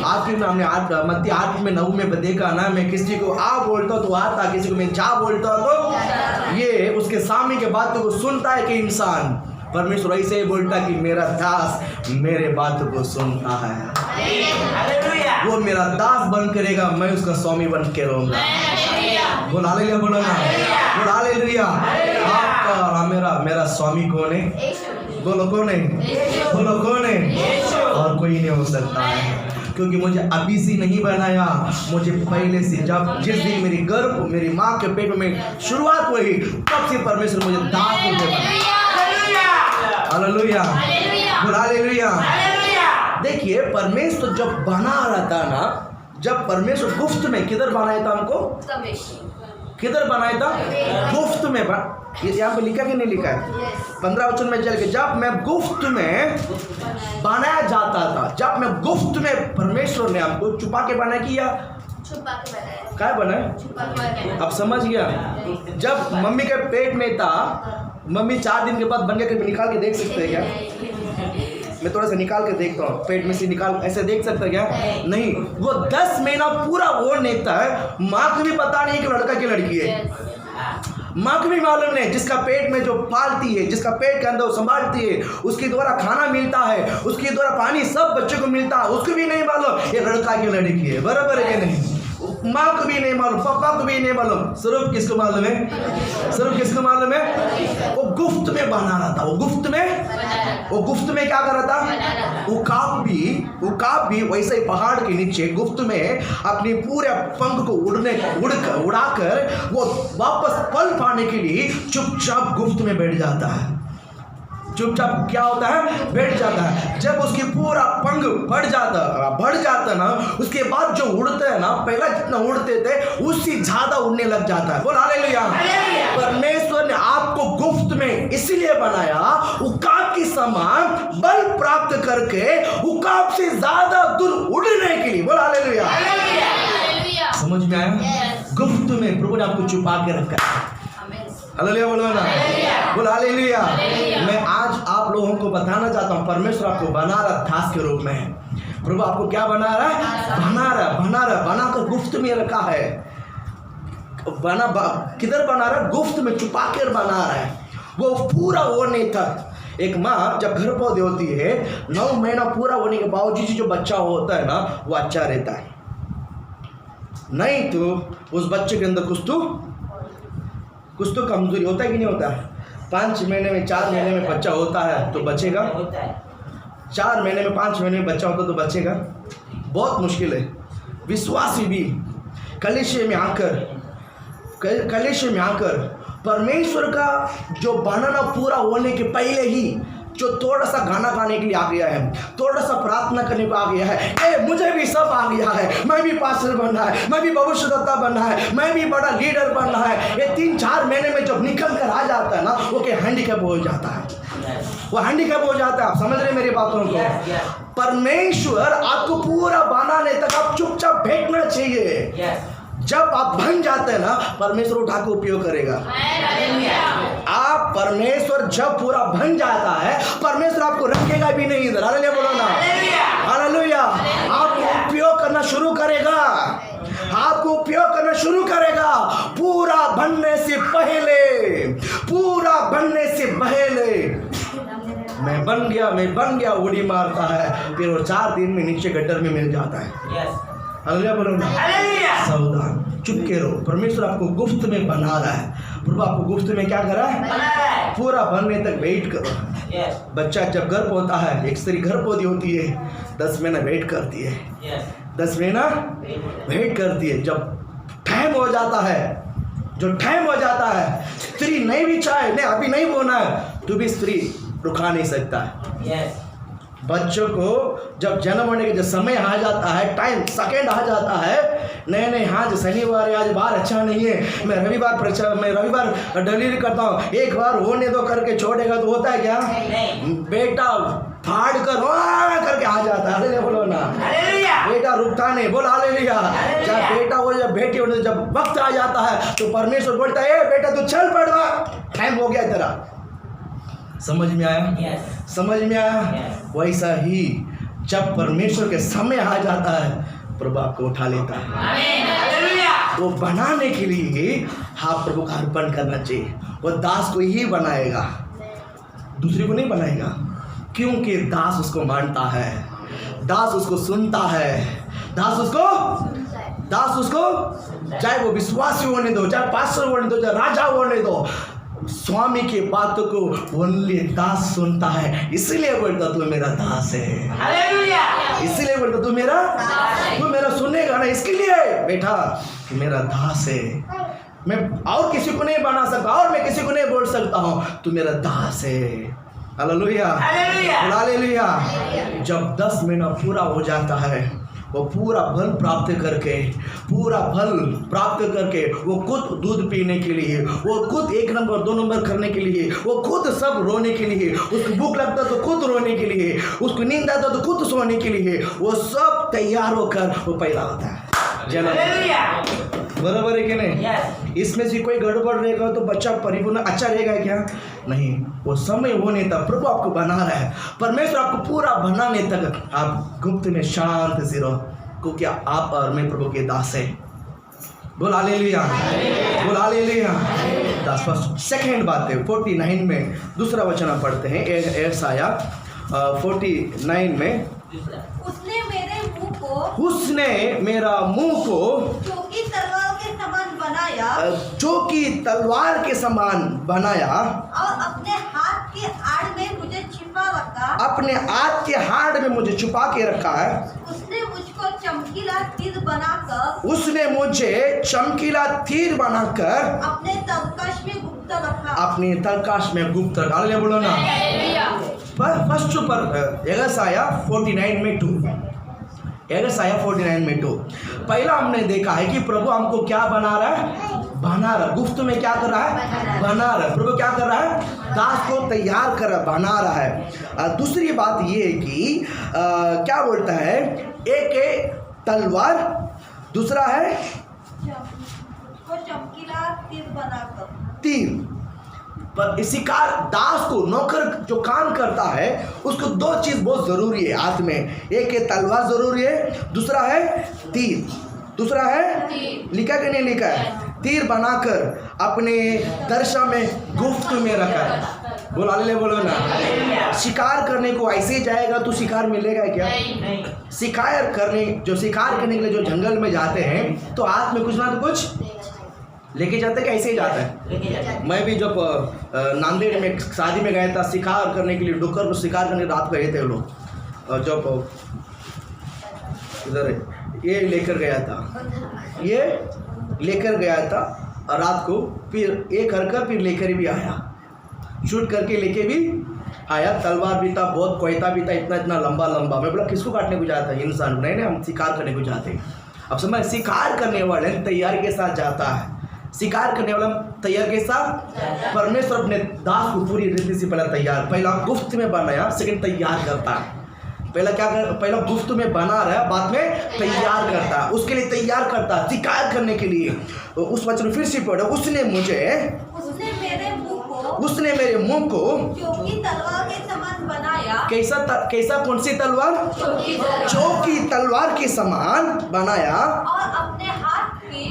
आखिर में हमने मत्ती 8 में 9 में देखा ना, मैं किसी को आ बोलता हूँ तो आता, किसी को मैं जा बोलता हूँ तो ये उसके सामने के बातों को सुनता है कि इंसान। परमेश्वर ऐसे ही बोलता कि मेरा दास मेरे बातों को सुनता है। वो मेरा दास बन करेगा, मैं उसका स्वामी बन के रहूंगा। बोल हालेलुया, बोलो ना, बोल हालेलुया। आपका मेरा स्वामी कौन है? बोलो कौन है? बोलो कौन है? और कोई नहीं हो सकता है, क्योंकि मुझे अभी से नहीं बनाया, मुझे पहले से, जब जिस दिन मेरी माँ के पेट में शुरुआत हुई, तब से परमेश्वर मुझे दास को बनाया। हालेलुया, बोल हालेलुया। देखिए, परमेश्वर जब बना रहा था ना, जब परमेश्वर गुफ्त में किधर बनाया था हमको? किधर बनाया था? गुफ्त में। यहाँ पे लिखा कि नहीं लिखा है? 15 वचन में चल के, जब मैं गुफ्त में बनाया जाता था, जब मैं गुफ्त में, परमेश्वर ने हमको छुपा के बनाया किया, छुपा के बनाया। क्या बनाया? छुपा के बनाया। अब समझ गया? जब मम्मी के पेट में था, मम्मी 4 दिन के बाद बन गया, निकाल के देख सकते हैं क्या? मैं थोड़ा सा निकाल के देखता हूँ, पेट में से निकाल, ऐसे देख सकते हैं क्या? नहीं। वो 10 महीना पूरा वो नेता है, माँ को भी पता नहीं कि लड़का की लड़की है। माँ को भी मालूम नहीं, जिसका पेट में जो पालती है, जिसका पेट के अंदर संभालती है, उसके द्वारा खाना मिलता है, उसके द्वारा पानी सब बच्चों को मिलता है, उसको भी नहीं मालूम ये लड़का की लड़की है। बराबर है कि नहीं? माँ को भी नहीं मालूम, पापा को भी नहीं मालूम, सिर्फ किसको मालूम है? सिर्फ किसको मालूम है? वो गुफ्त में बना रहा था। वो गुफ्त में क्या कर रहा था? उकाब भी वैसे ही पहाड़ के नीचे गुफ्त में अपने पूरे पंख को उड़ाकर वो वापस पल पाने के लिए चुपचाप गुफ्त में बैठ जाता है। चुपचाप क्या होता है? बैठ जाता है। जब उसकी पूरा पंख बढ़ जाता ना, उसके बाद जो उड़ते हैं ना, पहला जितना उड़ते थे उससे ज्यादा उड़ने लग जाता है। बोल हालेलुया। परमेश्वर ने आपको गुफ्त में इसलिए बनाया, उकाब के समान बल प्राप्त करके उकाब से ज्यादा दूर उड़ने के लिए। बोल हालेलुया। समझ में आया? गुफ्त में प्रभु ने आपको छुपा के रखा है। हालेलुया, बोलो ना, बोल हालेलुया। मैं आज आप लोगों को बताना चाहता हूँ, परमेश्वर आपको बना रहा दास के रूप में। प्रभु आपको क्या बना रहा है? बनाकर गुफ्त में रखा है। किधर बना रहा है? गुफ्त में छुपा कर बना रहा है। वो पूरा वो नहीं था। एक माँ जब गर्भवती होती है, 9 महीना पूरा होने के बावजूद जो बच्चा होता है ना, वो अच्छा रहता है। नहीं तो उस बच्चे के अंदर कुछ तो कमजोरी होता है कि नहीं होता है? 5 महीने में 4 महीने में बच्चा होता है तो बचेगा? 4 महीने में 5 महीने में बच्चा होता तो बचेगा? बहुत मुश्किल है। विश्वासी भी कलीसिया में आकर परमेश्वर का जो बनाना पूरा होने के पहले ही जो थोड़ा सा गाना गाने के लिए आ गया है, थोड़ा सा प्रार्थना करने को आ गया है, मुझे भी सब आ गया है, मैं भी पास्टर बनना है, मैं भी भविष्यद्वक्ता बनना है, मैं भी बड़ा लीडर बनना है, ये 3-4 महीने में जब निकल कर आ जाता है ना, वो के हैंडीकैप हो जाता है, वो हैंडीकैप हो जाता है। आप समझ रहे मेरी बातों को? परमेश्वर आपको पूरा बनाने तक आप चुपचाप बैठना चाहिए। जब आप बन जाते हैं ना, परमेश्वर उठा के उपयोग करेगा। आप परमेश्वर जब पूरा बन जाता है, परमेश्वर आपको रखेगा भी नहीं इधर। हालेलुया बोलो ना, हालेलुया। आपको उपयोग करना शुरू करेगा, आपको उपयोग करना शुरू करेगा। पूरा बनने से पहले, पूरा बनने से पहले मैं बन गया उड़ी मारता है, फिर वो 4 दिन में नीचे गड्ढर में मिल जाता है। हालेलुया बोलो ना। सावधान, चुपके रहो। परमेश्वर आपको गुफ्त में बना रहा है। प्रभु आपको गुफ्त में क्या कर रहा है? पूरा बनने तक वेट करो। बच्चा जब गर्भ होता है, एक स्त्री गर्भ होती होती है, 10 महीना वेट करती है, 10 महीना वेट करती है। जब टाइम हो जाता है, जो टाइम हो जाता है, स्त्री नहीं भी चाहे नहीं अभी नहीं बोना है, तो भी स्त्री रुका नहीं सकता है। बच्चों को जब जन्म होने के जो समय आ जाता है, टाइम सेकंड आ जाता है, नहीं आज शनिवार है, आज बार अच्छा नहीं है, मैं रविवार डिलीवरी करता हूँ, एक बार होने दो करके छोड़ेगा तो होता है क्या? बेटा फाड़ कर करके आ जाता है। हालेलुया बोलो ना। बेटा रुकता नहीं, बोल हालेलुया। जब बेटा हो जब बेटी होने जब वक्त आ जाता है, तो परमेश्वर बोलता है, बेटा तू चल पड़वा, टाइम हो गया तेरा। समझ में आया? समझ में आया? वैसा ही जब परमेश्वर के समय आ जाता है, प्रभु आपको उठा लेता है। वो बनाने के लिए आप प्रभु का अर्पण करना चाहिए। वो दास को ही बनाएगा, दूसरे को नहीं बनाएगा, क्योंकि दास उसको मानता है, दास उसको सुनता है, दास उसको चाहे वो विश्वासी होने दो, चाहे पास्टर होने दो, चाहे राजा होने दो, स्वामी की बातों को ओनली दास सुनता है। इसलिए बोलता तू मेरा दास है। हालेलुया। इसलिए बोलता तू मेरा सुनेगा ना, इसके लिए बेटा मेरा दास है। मैं और किसी को नहीं बना सकता, और मैं किसी को नहीं बोल सकता हूँ, तू मेरा दास है। Hallelujah, hallelujah. जब 10 महीना पूरा हो जाता है, वो पूरा फल प्राप्त करके वो खुद दूध पीने के लिए, वो खुद 1 नंबर 2 नंबर करने के लिए, वो खुद सब रोने के लिए, उसको भूख लगता तो खुद रोने के लिए, उसको नींद आता तो खुद सोने के लिए, वो सब तैयार होकर वो पैदा होता है। बराबर है कि नहीं? इसमें से कोई गड़बड़ रहेगा तो बच्चा परिपूर्ण अच्छा रहेगा क्या? नहीं। वो समय होने तक प्रभु आपको बना रहा है। परमेश्वर आपको पूरा बनाने तक आप गुप्त में शांत से रहो, क्योंकि आप और मैं प्रभु के दास है। बोल हालेलुया, बोल हालेलुया। दास फर्स्ट सेकंड बात है 49 में दूसरा वचन पढ़ते हैं। यशाया 49 में, उसने मेरा मुंह को चौकी तलवार के समान बनाया, चौकी तलवार के समान बनाया, और अपने हाथ के आड़ में मुझे छिपा रखा, अपने हाथ के हाड़ में मुझे छुपा के रखा है। उसने मुझको चमकीला तीर बनाकर, उसने मुझे चमकीला तीर बनाकर अपने तलकश में गुप्त रखा, अपने तलकश में गुप्त रखा। हालेलुया बोलो ना। फर्स्ट पर यशाया 49 में 2, यशाया 49 में 2। पहला हमने देखा है कि प्रभु हमको क्या बना रहा है? बना रहा। गुफ्त में क्या कर रहा है? बना रहा है। प्रभु क्या कर रहा है? दास को तैयार कर रहा, बना रहा है। दूसरी बात ये है कि क्या बोलता है? एक तलवार, दूसरा है चमकीला तीर बनाकर, तीर। पर शिकार दास को, नौकर जो काम करता है, उसको 2 चीज बहुत जरूरी है हाथ में। एक है तलवार जरूरी है, दूसरा है तीर। दूसरा है लिखा कि नहीं लिखा है? तीर बनाकर अपने दर्शा में गुफ्त में रखा है। बोल हालेलुया बोलो ना। शिकार करने को ऐसे जाएगा तो शिकार मिलेगा क्या? शिकार करने के लिए जो जंगल में जाते हैं, तो हाथ में कुछ ना तो कुछ लेके जाते, कैसे ही जाता है। मैं भी जब नांदेड़ में शादी में गया था, शिकार करने के लिए, डुक्कर को शिकार करने रात गए थे लोग, और जब इधर ये लेकर गया था और रात को फिर ये कर फिर लेकर भी आया, शूट करके लेके भी हाँ यार तलवार भी था, बहुत कोयता भी था, इतना इतना लंबा लंबा। मैं बोला किसको काटने को जाता है इंसान को? नहीं, हम शिकार करने को जाते हैं। अब समझ, शिकार करने वाले तैयारी के साथ जाता है। शिकार करने वाला तैयार के साथ परमेश्वर अपने दास को पूरी रीति से पहला गुफ्त में बनाया, सेकंड तैयार करता है। पहला गुफ्त में बना रहा है, बाद में तैयार करता है, उसके लिए तैयार करता है शिकार करने के लिए। तो उस वचन फिर से पढ़ो, उसने मेरे मुंह को चौकी तलवार के समान बनाया। कैसा कौन सी तलवार? चौकी तलवार के समान बनाया। और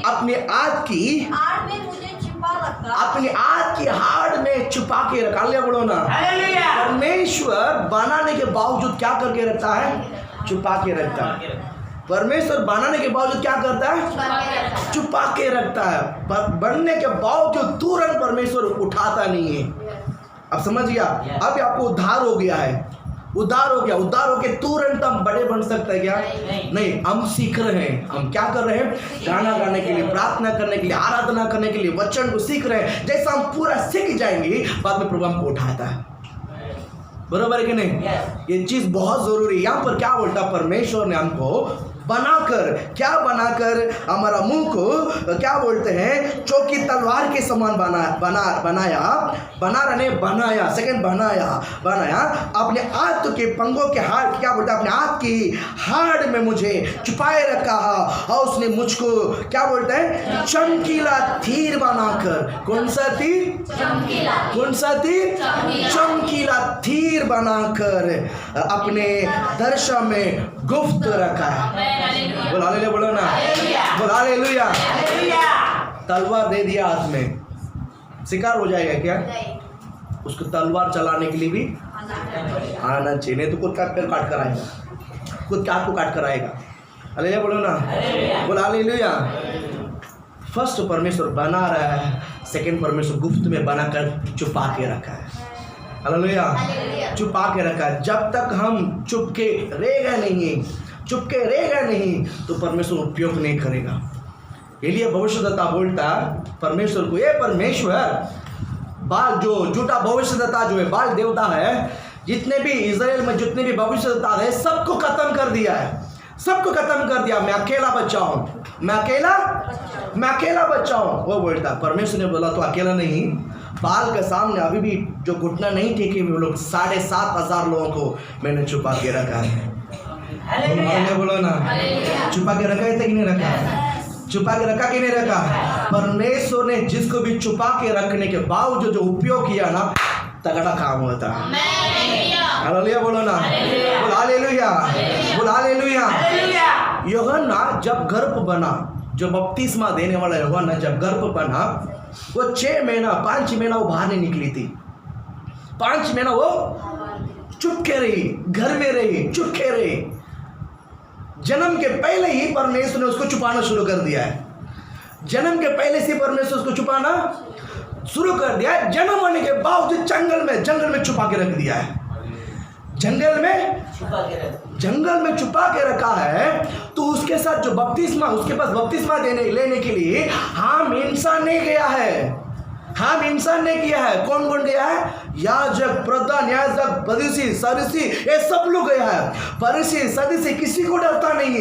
अपने हाथ की आड़ में मुझे छिपा रखा। अपने हाथ की हाड़ में छुपा के रखा। ले बोलो ना, परमेश्वर बनाने के बावजूद क्या करके रखता है? छुपा के रखता है। परमेश्वर बनाने के बावजूद क्या करता है? छुपा के रखता है। बनने के बावजूद तुरंत परमेश्वर उठाता नहीं है। अब समझ गया? अब आपको उद्धार हो गया है, उद्धार हो के तुरंत हम बड़े बन सकते हैं क्या? नहीं, हम सीख रहे हैं। हम क्या कर रहे हैं? गाना गाने के लिए, प्रार्थना करने के लिए, आराधना करने के लिए वचन को सीख रहे हैं। जैसा हम पूरा सीख जाएंगे, बाद में प्रभु हमको उठाता है। बरोबर है कि नहीं? ये चीज बहुत जरूरी है। यहाँ पर क्या बोलता परमेश्वर ने हमको बनाकर हमारा मुंह को क्या बोलते हैं? चौकी तलवार के समान बनाया। सेकंड बनाया अपने हाथ के पंगों के हाड़, क्या बोलते हैं? अपने हाथ की हाड़ में मुझे छुपाए रखा और उसने मुझको क्या बोलते हैं? चमकीला तीर बनाकर। कौन सा तीर? चमकीला तीर बनाकर अपने दर्शन में गुफ्त रखा है। बोलो ना, बोलो हालेलुया। तलवार दे दिया हाथ में, शिकार हो जाएगा क्या? उसको तलवार चलाने के लिए भी आना चाहिए, नहीं तो खुद का पैर काट कर आएगा, खुद का हाथ को काट कर आएगा। हालेलुया बोलो ना, बोलो हालेलुया। फर्स्ट परमेश्वर बना रहा है, सेकंड परमेश्वर गुफ्त में बनाकर छुपा के रखा है। हालेलुया, छुपा के रखा है। जब तक हम चुपके रहेगा नहीं तो परमेश्वर उपयोग नहीं करेगा। इसलिए भविष्यद्वक्ता बोलता परमेश्वर को, ये परमेश्वर बाल जो झूठा भविष्यद्वक्ता जो है, बाल देवता है, जितने भी इजराइल में जितने भी भविष्यद्वक्ता है, सबको खत्म कर दिया है, सबको खत्म कर दिया। मैं अकेला बच्चा हूँ, मैं अकेला बच्चा हूँ। वो बोलता परमेश्वर ने बोला तो अकेला नहीं, बाल के सामने अभी भी जो घुटना नहीं टेके हुए लोग 7,500 लोगों को मैंने छुपा के रखा है। बोलो ना, छुपा के रखा है कि नहीं रखा? छुपा के रखा कि नहीं रखा? परमेश्वर ने जिसको भी छुपा के रखने के बावजूद जो उपयोग किया ना, तगड़ा काम होता है। हालेलुया बोलो ना, बोलो हालेलुया, बोलो हालेलुया। यूहन्ना जब गर्भ बना, जो बपतिस्मा देने वाला यूहन्ना जब गर्भ बना, वो 5 महीना वो बाहर नहीं निकली थी। 5 महीना वो चुपके रही, घर में रही, चुपके रही। जन्म के पहले ही परमेश्वर ने उसको छुपाना शुरू कर दिया है। जन्म के पहले से परमेश्वर उसको छुपाना शुरू कर दिया है। जन्म होने के बावजूद जंगल में छुपा के रख दिया है। जंगल में छुपा के रखा है। तो उसके साथ जो बपतिस्मा, उसके पास बपतिस्मा लेने के लिए हम इंसान नहीं गया है, हम इंसान ने किया है। कौन गया है? याजक, प्रधान याजक, फरीसी, सदूसी, ये सब लोग गया है। फरीसी, सदूसी किसी को डरता नहीं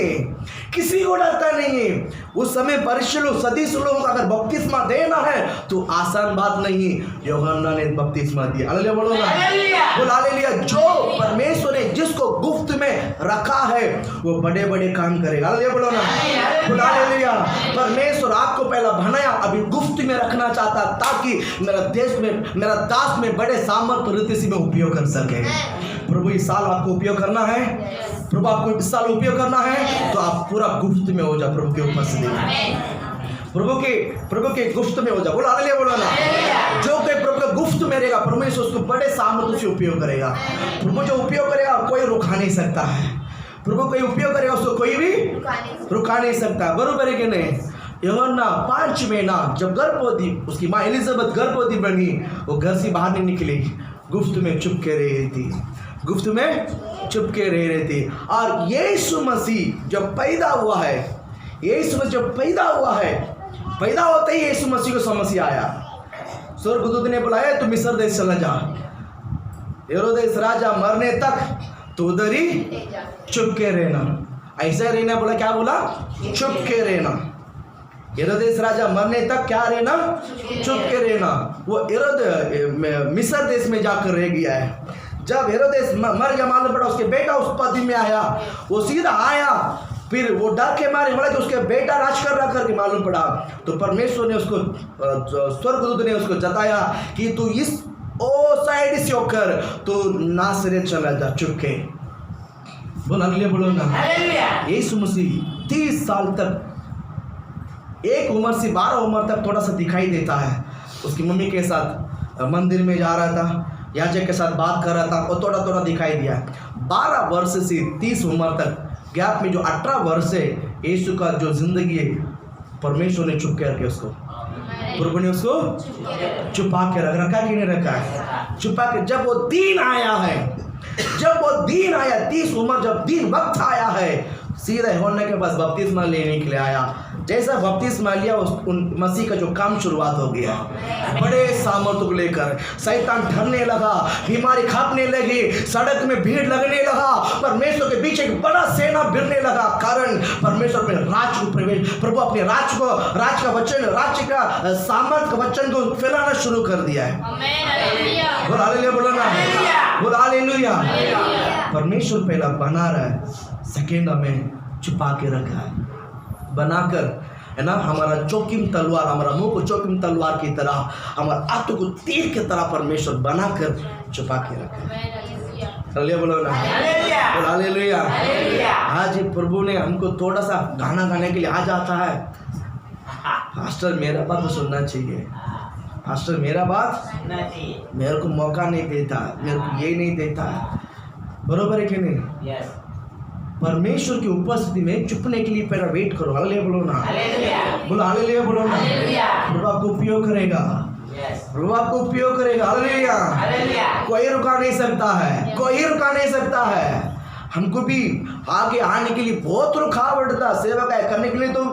है। उस समय फरीसी लोग, सदूसी लोगों को अगर बपतिस्मा देना है तो आसान बात नहीं। यूहन्ना ने बपतिस्मा दिया। हालेलुया बोलो ना, बोलो हालेलुया। जो परमेश्वर ने जिसको गुप्त में रखा है वो बड़े बड़े काम करेगा। हालेलुया बोलो ना, बोलो हालेलुया। परमेश्वर आपको पहला बनाया, अभी गुप्त में रखना चाहता ताकि मेरा दास में बड़े सामर्थ रीति से में उपयोग कर सके। प्रभु इस साल आपको उपयोग करना है, प्रभु आपको इस साल उपयोग करना है, तो आप पूरा गुप्त में हो जाओ प्रभु के उपस्थिति में, प्रभु के गुप्त में हो जाओ। बोलो हालेलुया बोलो ना। जो कोई प्रभु के गुप्त में रहेगा, परमेश्वर उसको बड़े सामर्थ से उपयोग करेगा। प्रभु जो उपयोग करेगा कोई रुका नहीं सकता है। प्रभु कोई उपयोग करेगा उसको कोई भी रुका नहीं सकता। बरोबर है कि नहीं? यूहन्ना 5 महीना जब गर्भवती, उसकी माँ एलिजाबेथ गर्भवती बनी, वो घर से बाहर नहीं निकली, गुफ्त में चुप के रह रही थी। और यीशु मसीह जब पैदा हुआ है, पैदा होते ही यीशु मसीह को समस्या आया। स्वर्गदूत ने बुलाया, तू मिस्र देश चला जा। हेरोदेस राजा मरने तक तो उधर ही चुप के रहना, ऐसा रहना बोला, क्या बोला? चुप के रहना। हेरोदेस राजा मरने तक क्या रहना? चुप के रहना। वो हेरोद मिस्र देश में जाकर रह गया है। जब हेरोदेस मर गया, मालूम पड़ा उसके बेटा उस पद में आया, वो सीधा आया, फिर वो डर के मारे बोला कि उसके बेटा राज कर रहा करके मालूम पड़ा, तो परमेश्वर ने उसको, स्वर्गदूत ने उसको जताया कि तू इस ओ साइड से होकर तो नासरत चला जा, चुप के। बोल अगले बोलो ना, यीशु मसीह 30 साल तक, एक उम्र से 12 उम्र तक थोड़ा सा दिखाई देता है। उसकी मम्मी के साथ मंदिर में जा रहा था, याजक के साथ बात कर रहा था, और थोड़ा थोड़ा दिखाई दिया। 12 वर्ष से 30 उम्र तक गैप में जो 18 वर्ष है यीशु का जो जिंदगी है, परमेश्वर ने चुप करके उसको, प्रभु ने उसको छुपा के रखा कि नहीं रखा है? छुपा के। जब वो दिन आया है, जब वो दिन आया, 30 उम्र जब दिन वक्त आया है, सीधा यूहन्ना के पास बपतिस्मा लेने के लिए आया। जैसा बपतिस्मा लिया, उन मसीह का जो काम शुरुआत हो गया। बड़े सामर्थ्य को लेकर शैतान डरने लगा, बीमारी खापने लगी, सड़क में भीड़ लगने लगा, परमेश्वर के बीच एक बड़ा सेना भिड़ने लगा। कारण परमेश्वर अपने राज को प्रवेश, प्रभु अपने राज को, राज का वचन, राज्य का सामर्थ का वचन को फैलाना शुरू कर दिया है। बोल हालेलुया, बोलो ना, बोल हालेलुया। परमेश्वर पहला बना रहा है, सेकेंड हमें छुपा के रखा है, बनाकर, है ना। हमारा चौकिम तलवार, हमारा मुंह को चौकिम तलवार की तरह, हमारा आत्मा को तीर की तरह परमेश्वर बनाकर छुपा के रखा है। हालेलुया बोलो ना, बोल हालेलुया। आज प्रभु ने हमको थोड़ा सा गाना गाने के लिए आ जाता है, पास्टर मेरा बात तो सुनना चाहिए, पास्टर मेरा बात मेरे को मौका नहीं देता, मेरे को ये नहीं देता, बरोबर है कि नहीं? परमेश्वर की उपस्थिति में चुपने के लिए पहले वेट करो। हालेलुया बोलो ना, बोलो हालेलुया बोलो ना। प्रभु आपको उपयोग करेगा, प्रभु आपको उपयोग करेगा। हालेलुया। कोई रुका नहीं सकता है, कोई रुका नहीं सकता है। हमको भी आगे आने के लिए बहुत रुकावट था, सेवा का करने के लिए तो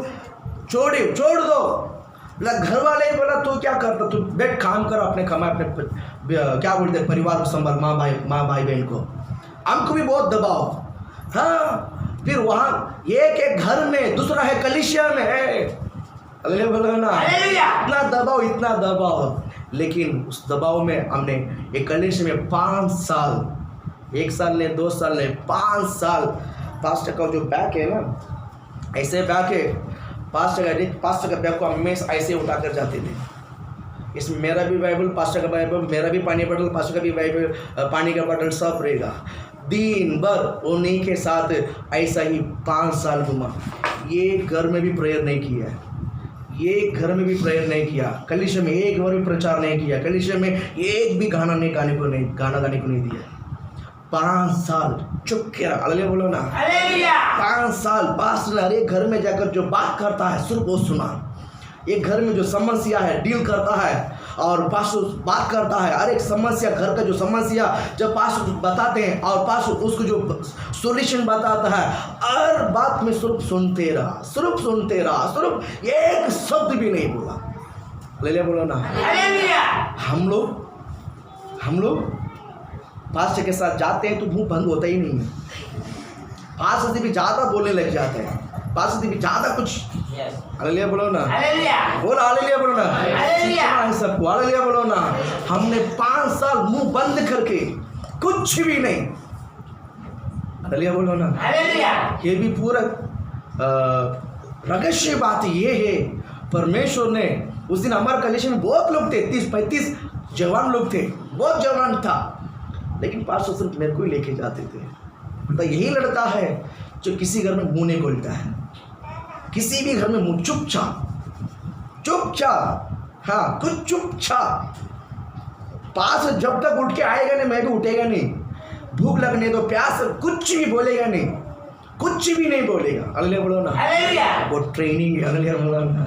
छोड़ दो। घर वाले ही बोला तो क्या करता, तू बैठ काम कर, अपने कमाए, अपने क्या बोलते परिवार को संभाल, माँ भाई बहन को। हमको भी बहुत दबाव, हाँ। फिर वहाँ एक घर में, दूसरा है कलीसिया में है, बोलो ना, इतना दबाव। लेकिन उस दबाव में हमने एक कलीसिया में 5 साल, 1 साल ने, 2 साल ने, 5 साल, पास्टर का जो बैग है ना, ऐसे बैग है, पास्टर का बैग को हम ऐसे उठा कर जाते थे। इसमें मेरा भी बाइबल, पास्टर का बाइबल, मेरा भी पानी बॉटल, पास्टर का भी बाइबल, पानी का बॉटल, सब रहेगा। दिन भर उन्हीं के साथ ऐसा ही 5 साल घुमा। ये घर में भी प्रेयर नहीं किया, ये घर में भी प्रेयर नहीं किया, कलीसिया में एक बार भी प्रचार नहीं किया, कलीसिया में एक भी गाना गाने को नहीं दिया। 5 साल चुप किया। हालेलुया बोलो ना, 5 साल पास्टर हर एक घर में जाकर जो बात करता है सिर्फ वो सुना। एक घर में जो समस्या है डील करता है, और पास्टर बात करता है, हर एक समस्या, घर का जो समस्या जब पास्टर बताते हैं और पास्टर उसको जो सॉल्यूशन बताता है, हर बात में सिर्फ सुनते रहा, सिर्फ एक शब्द भी नहीं बोला। हालेलुया बोलो ना। हम लोग पास्टर के साथ जाते हैं तो मुंह बंद होता ही नहीं है, पास्टर से भी ज़्यादा बोलने लग जाते हैं, पास्टर से भी ज़्यादा कुछ। हालेलुया बोलो ना, बोलो हालेलुया बोलो ना, सबको हालेलुया बोलो ना। हमने 5 साल मुंह बंद करके कुछ भी नहीं। हालेलुया बोलो ना। ये भी पूरा रहस्य बात ये है, परमेश्वर ने उस दिन हमारे कलीसिया में बहुत लोग थे, 30-35 जवान लोग थे, बहुत जवान था, लेकिन पास्टर सिर्फ मेरे को ही लेके जाते थे। तो यही लड़का है जो किसी घर में मुंह नहीं खोलता है, किसी भी घर में मुंह चुपचाप, हाँ कुछ चुपचाप। पास जब तक उठ के आएगा नहीं, मैं भी उठेगा नहीं, भूख लगने तो प्यास, कुछ भी बोलेगा नहीं, कुछ भी नहीं बोलेगा। हालेलुया बोलो ना, वो ट्रेनिंग है। हालेलुया बोलो ना।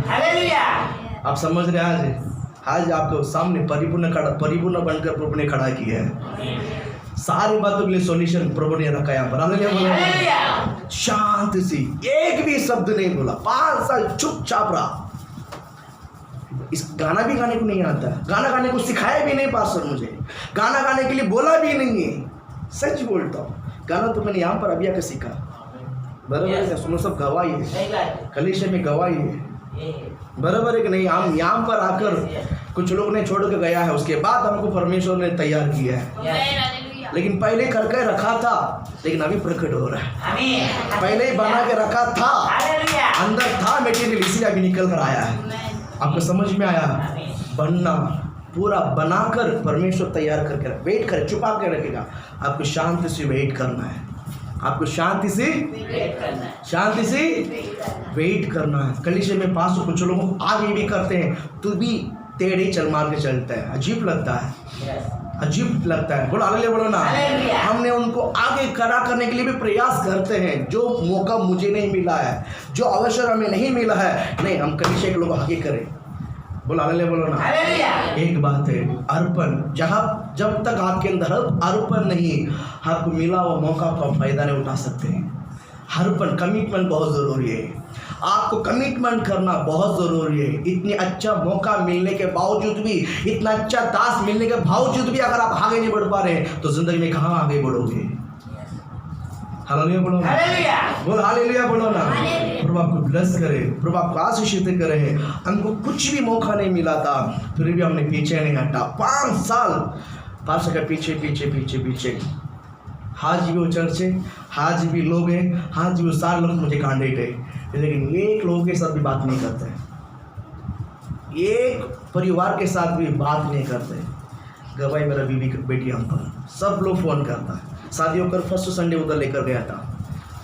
आप समझ रहे हैं, आज आपको सामने परिपूर्ण बनकर प्रभु ने खड़ा किया है। सारी बातों के लिए सॉल्यूशन प्रभु ने रखा यहाँ पर। हालेलुया बोलो। शांत सी, एक भी शब्द नहीं बोला, 5 साल चुपचाप रहा। इस गाना भी गाने को नहीं आता, गाना गाने को सिखाया भी नहीं पास्टर, मुझे गाना गाने के लिए बोला भी नहीं है। सच बोलता हूँ, गाना तो मैंने यहाँ पर अभी आकर सीखा। बराबर है क्या? सुनो, सब गवाही है, कलीसिया में गवाही है। बराबर है कि नहीं? हम यहाँ पर आकर कुछ लोग ने छोड़ के गया है, उसके बाद हमको परमेश्वर ने तैयार किया है। लेकिन पहले करके रखा था, लेकिन अभी प्रकट हो रहा है। पहले ही बना के रखा था, अंदर था मटेरियल, इसीलिए अभी निकल कर आया है। आपको समझ में आया? बनना, पूरा बनाकर परमेश्वर तैयार करके वेट करे, छुपा के रखेगा। आपको शांति से वेट करना है, आपको शांति से वेट करना है। कलीसिया में पास कुछ लोग आगे भी करते हैं, तो भी टेढ़े चल मार के चलता है, अजीब लगता है, अजीब लगता है। बोलो हालेलुया, बोलो ना। हमने उनको आगे खड़ा करने के लिए भी प्रयास करते हैं। जो मौका मुझे नहीं मिला है, जो अवसर हमें नहीं मिला है, नहीं, हम कलीसिया के लोग आगे करें। बोलो हालेलुया, बोलो ना। एक बात है, अर्पण, जब तक आपके अंदर अर्पण नहीं, आपको मिला हुआ मौका का फायदा नहीं उठा सकते हैं। अर्पण, कमिटमेंट बहुत ज़रूरी है। आपको कमिटमेंट करना बहुत ज़रूरी है। इतनी अच्छा मौका मिलने के बावजूद भी, इतना अच्छा दास मिलने के बावजूद भी अगर आप आगे नहीं बढ़ पा रहे हैं, तो जिंदगी में कहाँ आगे बढ़ोगे? हालेलुया बोलो ना, बोल हालेलुया बोलो ना। प्रभु आपको ब्लेस करे, प्रभु आपको आशीषित करे। हमको कुछ भी मौका नहीं मिला था, फिर भी हमने पीछे नहीं हटा। 5 साल पास का पीछे आज भी वो चर्च है, आज भी लोग हैं, आज भी वो 4 लोग मुझे कैंडिडेट है, लेकिन एक लोगों के साथ भी बात नहीं करते, एक परिवार के साथ भी बात नहीं करते। गवाही मेरा बीबी बेटी हम पर सब लोग फ़ोन करता है। शादी होकर फर्स्ट संडे उधर लेकर गया था,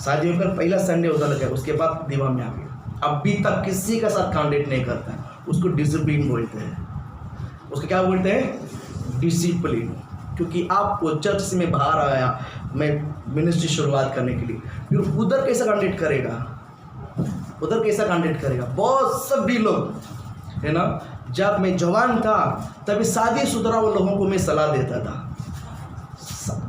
शादी होकर पहला संडे उधर गया, उसके बाद दीवा में आ गया। अभी तक किसी का साथ कैंडिडेट नहीं करता है। उसको डिसिप्लिन बोलते हैं। उसको क्या बोलते हैं? डिसिप्लिन। क्योंकि आप वो चर्च से मैं बाहर आया, मैं मिनिस्ट्री शुरुआत करने के लिए, फिर उधर कैसा कैंडिडेट करेगा, उधर कैसा कैंडिडेट करेगा? बहुत सभी लोग है ना। जब मैं जवान था तभी शादीशुदा वो लोगों को मैं सलाह देता था।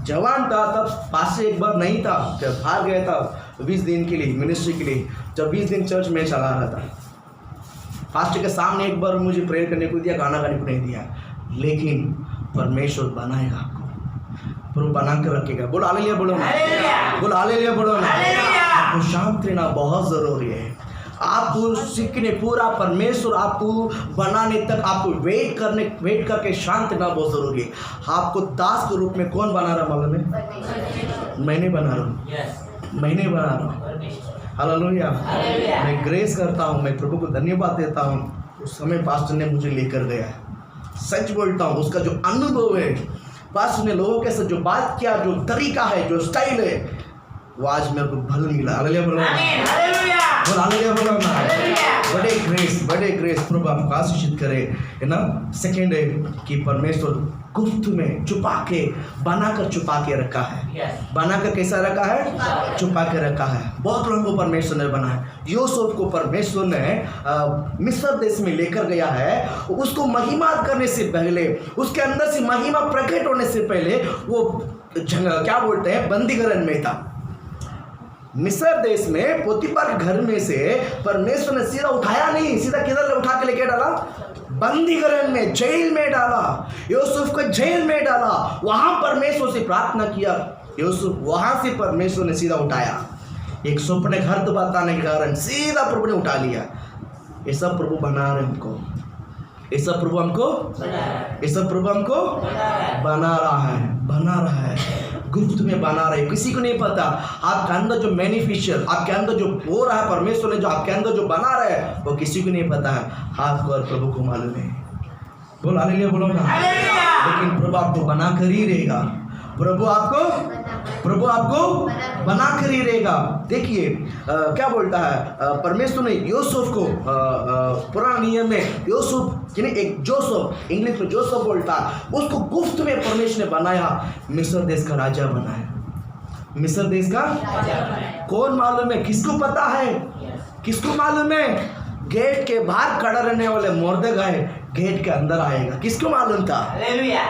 जवान था तब पास से एक बार नहीं था, जब बाहर गया था 20 दिन के लिए मिनिस्ट्री के लिए, जब 20 दिन चर्च में चला रहा था, पास्टर के सामने एक बार मुझे प्रेयर करने को दिया, गाना गाने को नहीं दिया। लेकिन परमेश्वर बनाएगा आपको, प्रभु बना कर रखेगा। बोलो हालेलुया बोलो ना, बोलो हालेलुया बोलो ना। आपको शांत रहना बहुत ज़रूरी है। आपको सीखने पूरा परमेश्वर आपको बनाने तक आपको वेट करके शांत रहना बहुत ज़रूरी है। आपको दास के रूप में कौन बना रहा मालूम है? मैंने बना रहा हूँ, मैंने बना रहा हूँ। हालेलुया। मैं ग्रेस करता हूँ, मैं प्रभु को धन्यवाद देता हूँ। उस समय पास्टर ने मुझे लेकर गया, सच बोलता हूँ, उसका जो अनुभव है, पास्टर ने लोगों के साथ जो बात किया, जो तरीका है, जो स्टाइल है, वो आज मेरे को भल मिला। हालेलुया बोलो, हालेलुया बोलो ना। बड़े ग्रेस प्रभु आपको आशीषित करे, है ना। सेकेंड है कि परमेश्वर गुप्त में छुपा के बनाकर छुपा के रखा है। बनाकर कैसा रखा है? छुपा के रखा है। बहुत लोगों को परमेश्वर ने बनाया। यूसुफ को परमेश्वर ने मिस्र देश में लेकर गया है। उसको महिमा करने से पहले, उसके अंदर से महिमा प्रकट होने से पहले वो क्या बोलते हैं, बंदीगृह में था। मिस्र देश में पोतीफर घर में से परमेश्वर ने सीधा उठाया नहीं, सीधा किधर उठा के लेके डाला? बंदीगृह में, जेल में डाला। यूसुफ को जेल में डाला, वहां परमेश्वर से प्रार्थना किया। यूसुफ वहां से परमेश्वर ने सीधा उठाया। एक स्वप्न घर तो बताने के कारण सीधा प्रभु ने उठा लिया। ये सब प्रभु बना रहे हमको, ये सब प्रभु हमको, ये सब प्रभु हमको बना रहा है, गुप्त में बना रहा है। किसी को नहीं पता। आपके अंदर जो मैनिफेस्टेशन, आपके अंदर जो हो रहा है, परमेश्वर ने जो आपके अंदर जो बना रहा है, वो किसी को नहीं पता है, आपको और प्रभु को मालूम है। बोलो हालेलुया बोलो ना। लेकिन प्रभु आपको बना कर ही रहेगा, प्रभु आपको बना कर ही रहेगा। देखिए क्या बोलता है परमेश्वर ने यूसुफ को, पुराने नियम में यूसुफ यानी एक जोसेफ, इंग्लिश में जोसेफ बोलता है, उसको गुप्त में परमेश्वर ने बनाया, मिस्र देश का राजा बनाया। मिस्र देश का कौन मालूम है? किसको पता है? किसको मालूम है? गेट के बाहर खड़ा रहने वाले मोर्देखाई गेट के अंदर आएगा। किसको मालूम था?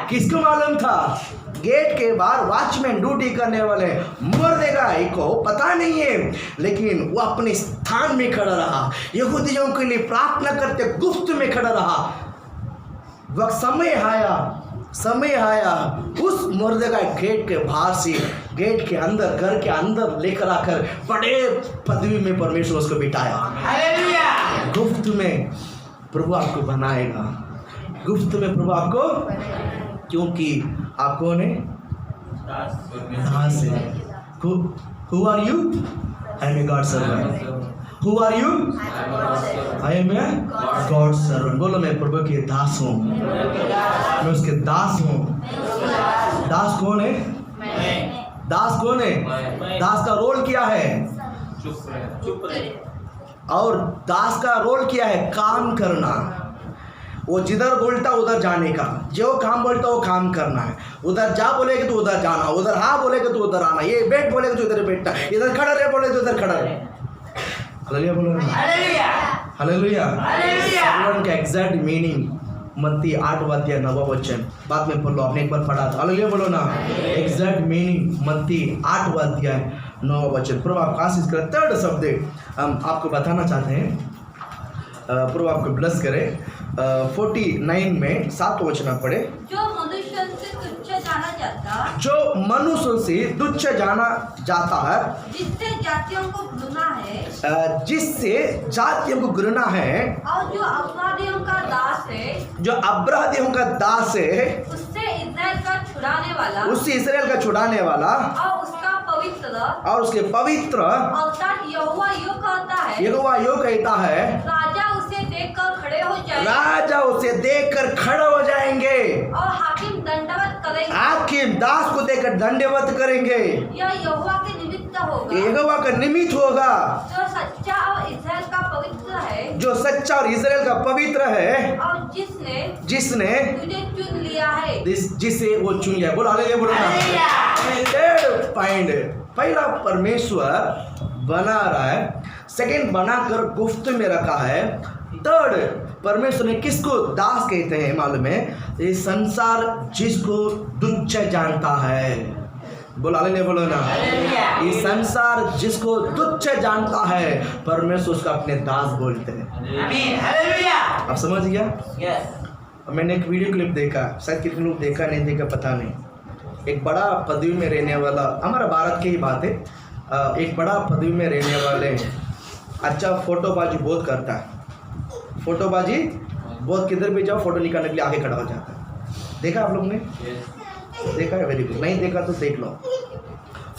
किसको मालूम था? गेट के बाहर वॉचमैन ड्यूटी करने वाले मुर्देगाई को पता नहीं है, लेकिन वो अपने स्थान में खड़ा रहा, यहूदियों के लिए प्रार्थना करते गुप्त में खड़ा रहा। वक्त समय आया उस मुर्देगाई गेट के बाहर से गेट के अंदर, घर के अंदर लेकर आकर बड़े पदवी में परमेश्वर उसको बिठाया। गुप्त में प्रभु आपको बनाएगा, गुप्त में प्रभु आपको, क्योंकि आप कौन है? दास है। Who are you? I am a God servant. Who are you? I am a God servant. बोलो मैं प्रभु के दास हूँ, मैं उसके दास हूँ। दास कौन है? दास कौन है? दास का रोल क्या है? और दास का रोल क्या है? काम करना। वो जिधर बोलता उधर जाने का, जो काम बोलता वो काम करना है। उधर जा बोलेगा तो उधर जाना, उधर हाँ बोलेगा तो उधर आना, ये बैठ बोलेगा तो उधर बैठना, इधर खड़ा रहे बोले तो उधर खड़ा रहे। हालेलुया बोलो ना। हालेलुया। सर्वेंट का एग्जैक्ट मीनिंग मत्ती 8:9 बाद में पढ़ लो, आपने एक बार पढ़ा था। हालेलुया बोलो ना। एग्जैक्ट मीनिंग मत्ती 8:9। प्रभु आपको आशीष करे। थर्ड शब्द हम आपको बताना चाहते हैं, प्रभु आपको ब्लेस करे। 49 में 7 वचन पढ़े। जो मनुष्य से तुच्छ जाना जाता, जो मनुष्य से तुच्छ जाना जाता है, जिससे जातियों को घृणा है, जिससे जातियों को घृणा है, और जो अपराधियों का दास है, जो अपराधियों का दास है, उससे इस्राएल का छुड़ाने वाला, उससे इसराइल का छुड़ाने वाला, और उसका पवित्र, और उसके पवित्र अर्थात यहोवा यूं कहता है, यहोवा यूं कहता है, राजा उसे देखकर खड़े हो जाएंगे, राजा उसे देखकर खड़े हो जाएंगे, और हाकिम दंडवत करेंगे, हाकिम दास को देखकर दंडवत करेंगे। यह यहोवा के निमित्त होगा, यहोवा का निमित्त होगा, जो सच्चा और इस्राएल का पवित्र है, जो सच्चा और इस्राएल का पवित्र है, और जिसने तुझे चुन लिया है, जिसे वो चुन लिया। बोलो हालेलुया बोलो ना। थर्ड पॉइंट, पहला परमेश्वर बना रहा है, सेकंड बनाकर गुफ्त में रखा है, थर्ड परमेश्वर ने किसको दास कहते हैं मालूम है? ये संसार जिसको तुच्छ जानता है। बोलो हालेलुया बोलो ना। ये संसार जिसको तुच्छ जानता है, परमेश्वर उसका अपने दास बोलते हैं। आप समझ गया? मैंने एक वीडियो क्लिप देखा, शायद कितने लोग देखा नहीं देखा पता नहीं। एक बड़ा पदवी में रहने वाला, हमारा भारत की ही बात है, एक बड़ा पदवी में रहने वाले अच्छा फोटोबाजी बहुत करता है, फोटोबाजी बहुत, किधर भी जाओ फोटो निकालने के लिए आगे खड़ा हो जाता है। देखा आप लोग ने? देखा है? Very good. नहीं देखा तो देख लो।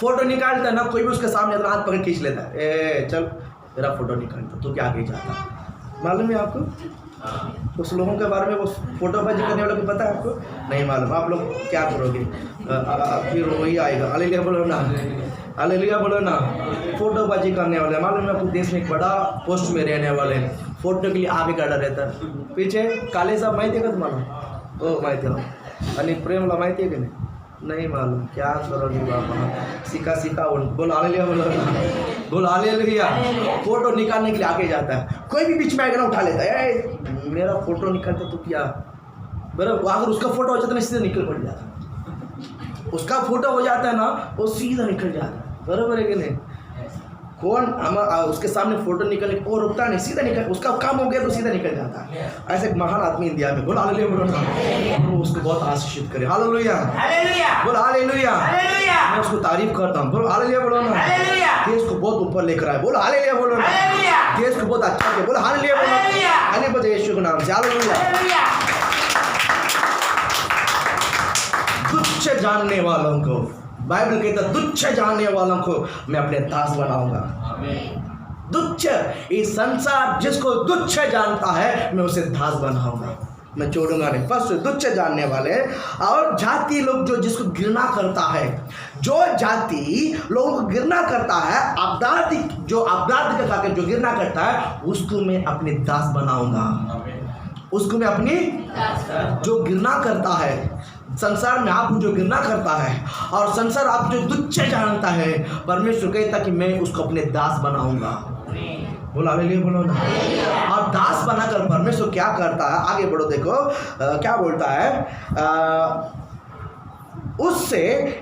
फोटो निकालता है ना, कोई भी उसके सामने तो हाथ पकड़ खींच लेता है, ए चल मेरा फोटो निकालता, तो क्या आगे जाता है। मालूम है आपको उस लोगों के बारे में? वो फोटोबाजी करने वालों को पता है आपको? नहीं मालूम। आप लोग क्या करोगे? फिर वही आएगा। हालेलुया बोलो ना। हालेलुया बोलो ना। फोटोबाजी करने वाले, मालूम है आपको देश में एक बड़ा पोस्ट में रहने वाले फोटो के लिए आगे खड़ा रहता है, पीछे काले साहब माहिती है का तुम्हाला? ओ माहिती है। आणि प्रेमला माहिती है कि नहीं मालूम? क्या करोगे बाबा, सीखा बोलो हालेलुया बोलो ना। बोलो हालेलुया। फोटो निकालने के लिए आगे जाता है, कोई भी बीच में आएगा ना उठा लेता है, मेरा फोटो निकालता तो क्या बराबर। अगर उसका फोटो हो जाता है सीधा निकल पड़ जाता, उसका फोटो हो जाता है ना वो सीधा निकल जाता है, बराबर है कि नहीं? कौन हम उसके सामने फोटो निकलने को रुकता नहीं, सीधा निकल, उसका काम हो गया तो सीधा निकल जाता है। ऐसे एक महान आदमी इंडिया में, बोलो हालेलुया बोलो ना। वो उसको बहुत आशीषित करे। हालेलुया बोलो हालेलुया। मैं उसको तारीफ करता हूँ। बोलो हालेलुया बोलो ना। देश को बहुत ऊपर लेकर आए। बोलो हालेलुया बोलो ना। देश को बहुत अच्छा किया। बोलो हालेलुया बोलो। हालेलुया बोलो यीशु के नाम से। हालेलुया। तुच्छ जानने वालों को, बाइबल कहता है तुच्छ जानने वालों को मैं अपने दास बनाऊंगा। तुच्छ, ये संसार जिसको तुच्छ जानता है मैं उसे दास बनाऊंगा, मैं छोड़ूंगा नहीं। फर्स्ट तुच्छ जानने वाले, और जाति लोग जो जिसको घृणा करता है, जो जाति लोगों को घृणा करता है, अपराधी जो अपराध का करके जो घृणा करता है उसको मैं अपने दास बनाऊंगा, उसको मैं अपनी, जो घृणा करता है संसार में, आप जो घृणा करता है और संसार आप जो तुच्छ जानता है, परमेश्वर कहता कि मैं उसको अपने दास बनाऊंगा। बोलो हालेलुया, बोलो ना। और दास बनाकर परमेश्वर क्या करता है, आगे बढ़ो देखो क्या बोलता है, उससे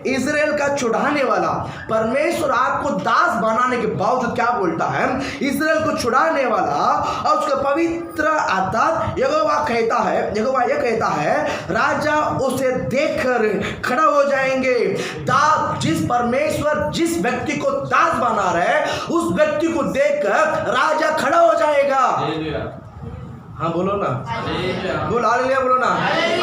इजराइल का छुड़ाने वाला। परमेश्वर आपको दास बनाने के बावजूद क्या बोलता है, इजराइल को छुड़ाने वाला और उसका पवित्र आत्मा यहोवा कहता है, यहोवा यह कहता है, राजा उसे देखकर खड़ा हो जाएंगे। दास, जिस परमेश्वर जिस व्यक्ति को दास बना रहे उस व्यक्ति को देखकर राजा खड़ा हो जाएगा। हाँ बोलो ना, बोलो हालेलुया, बोलो ना।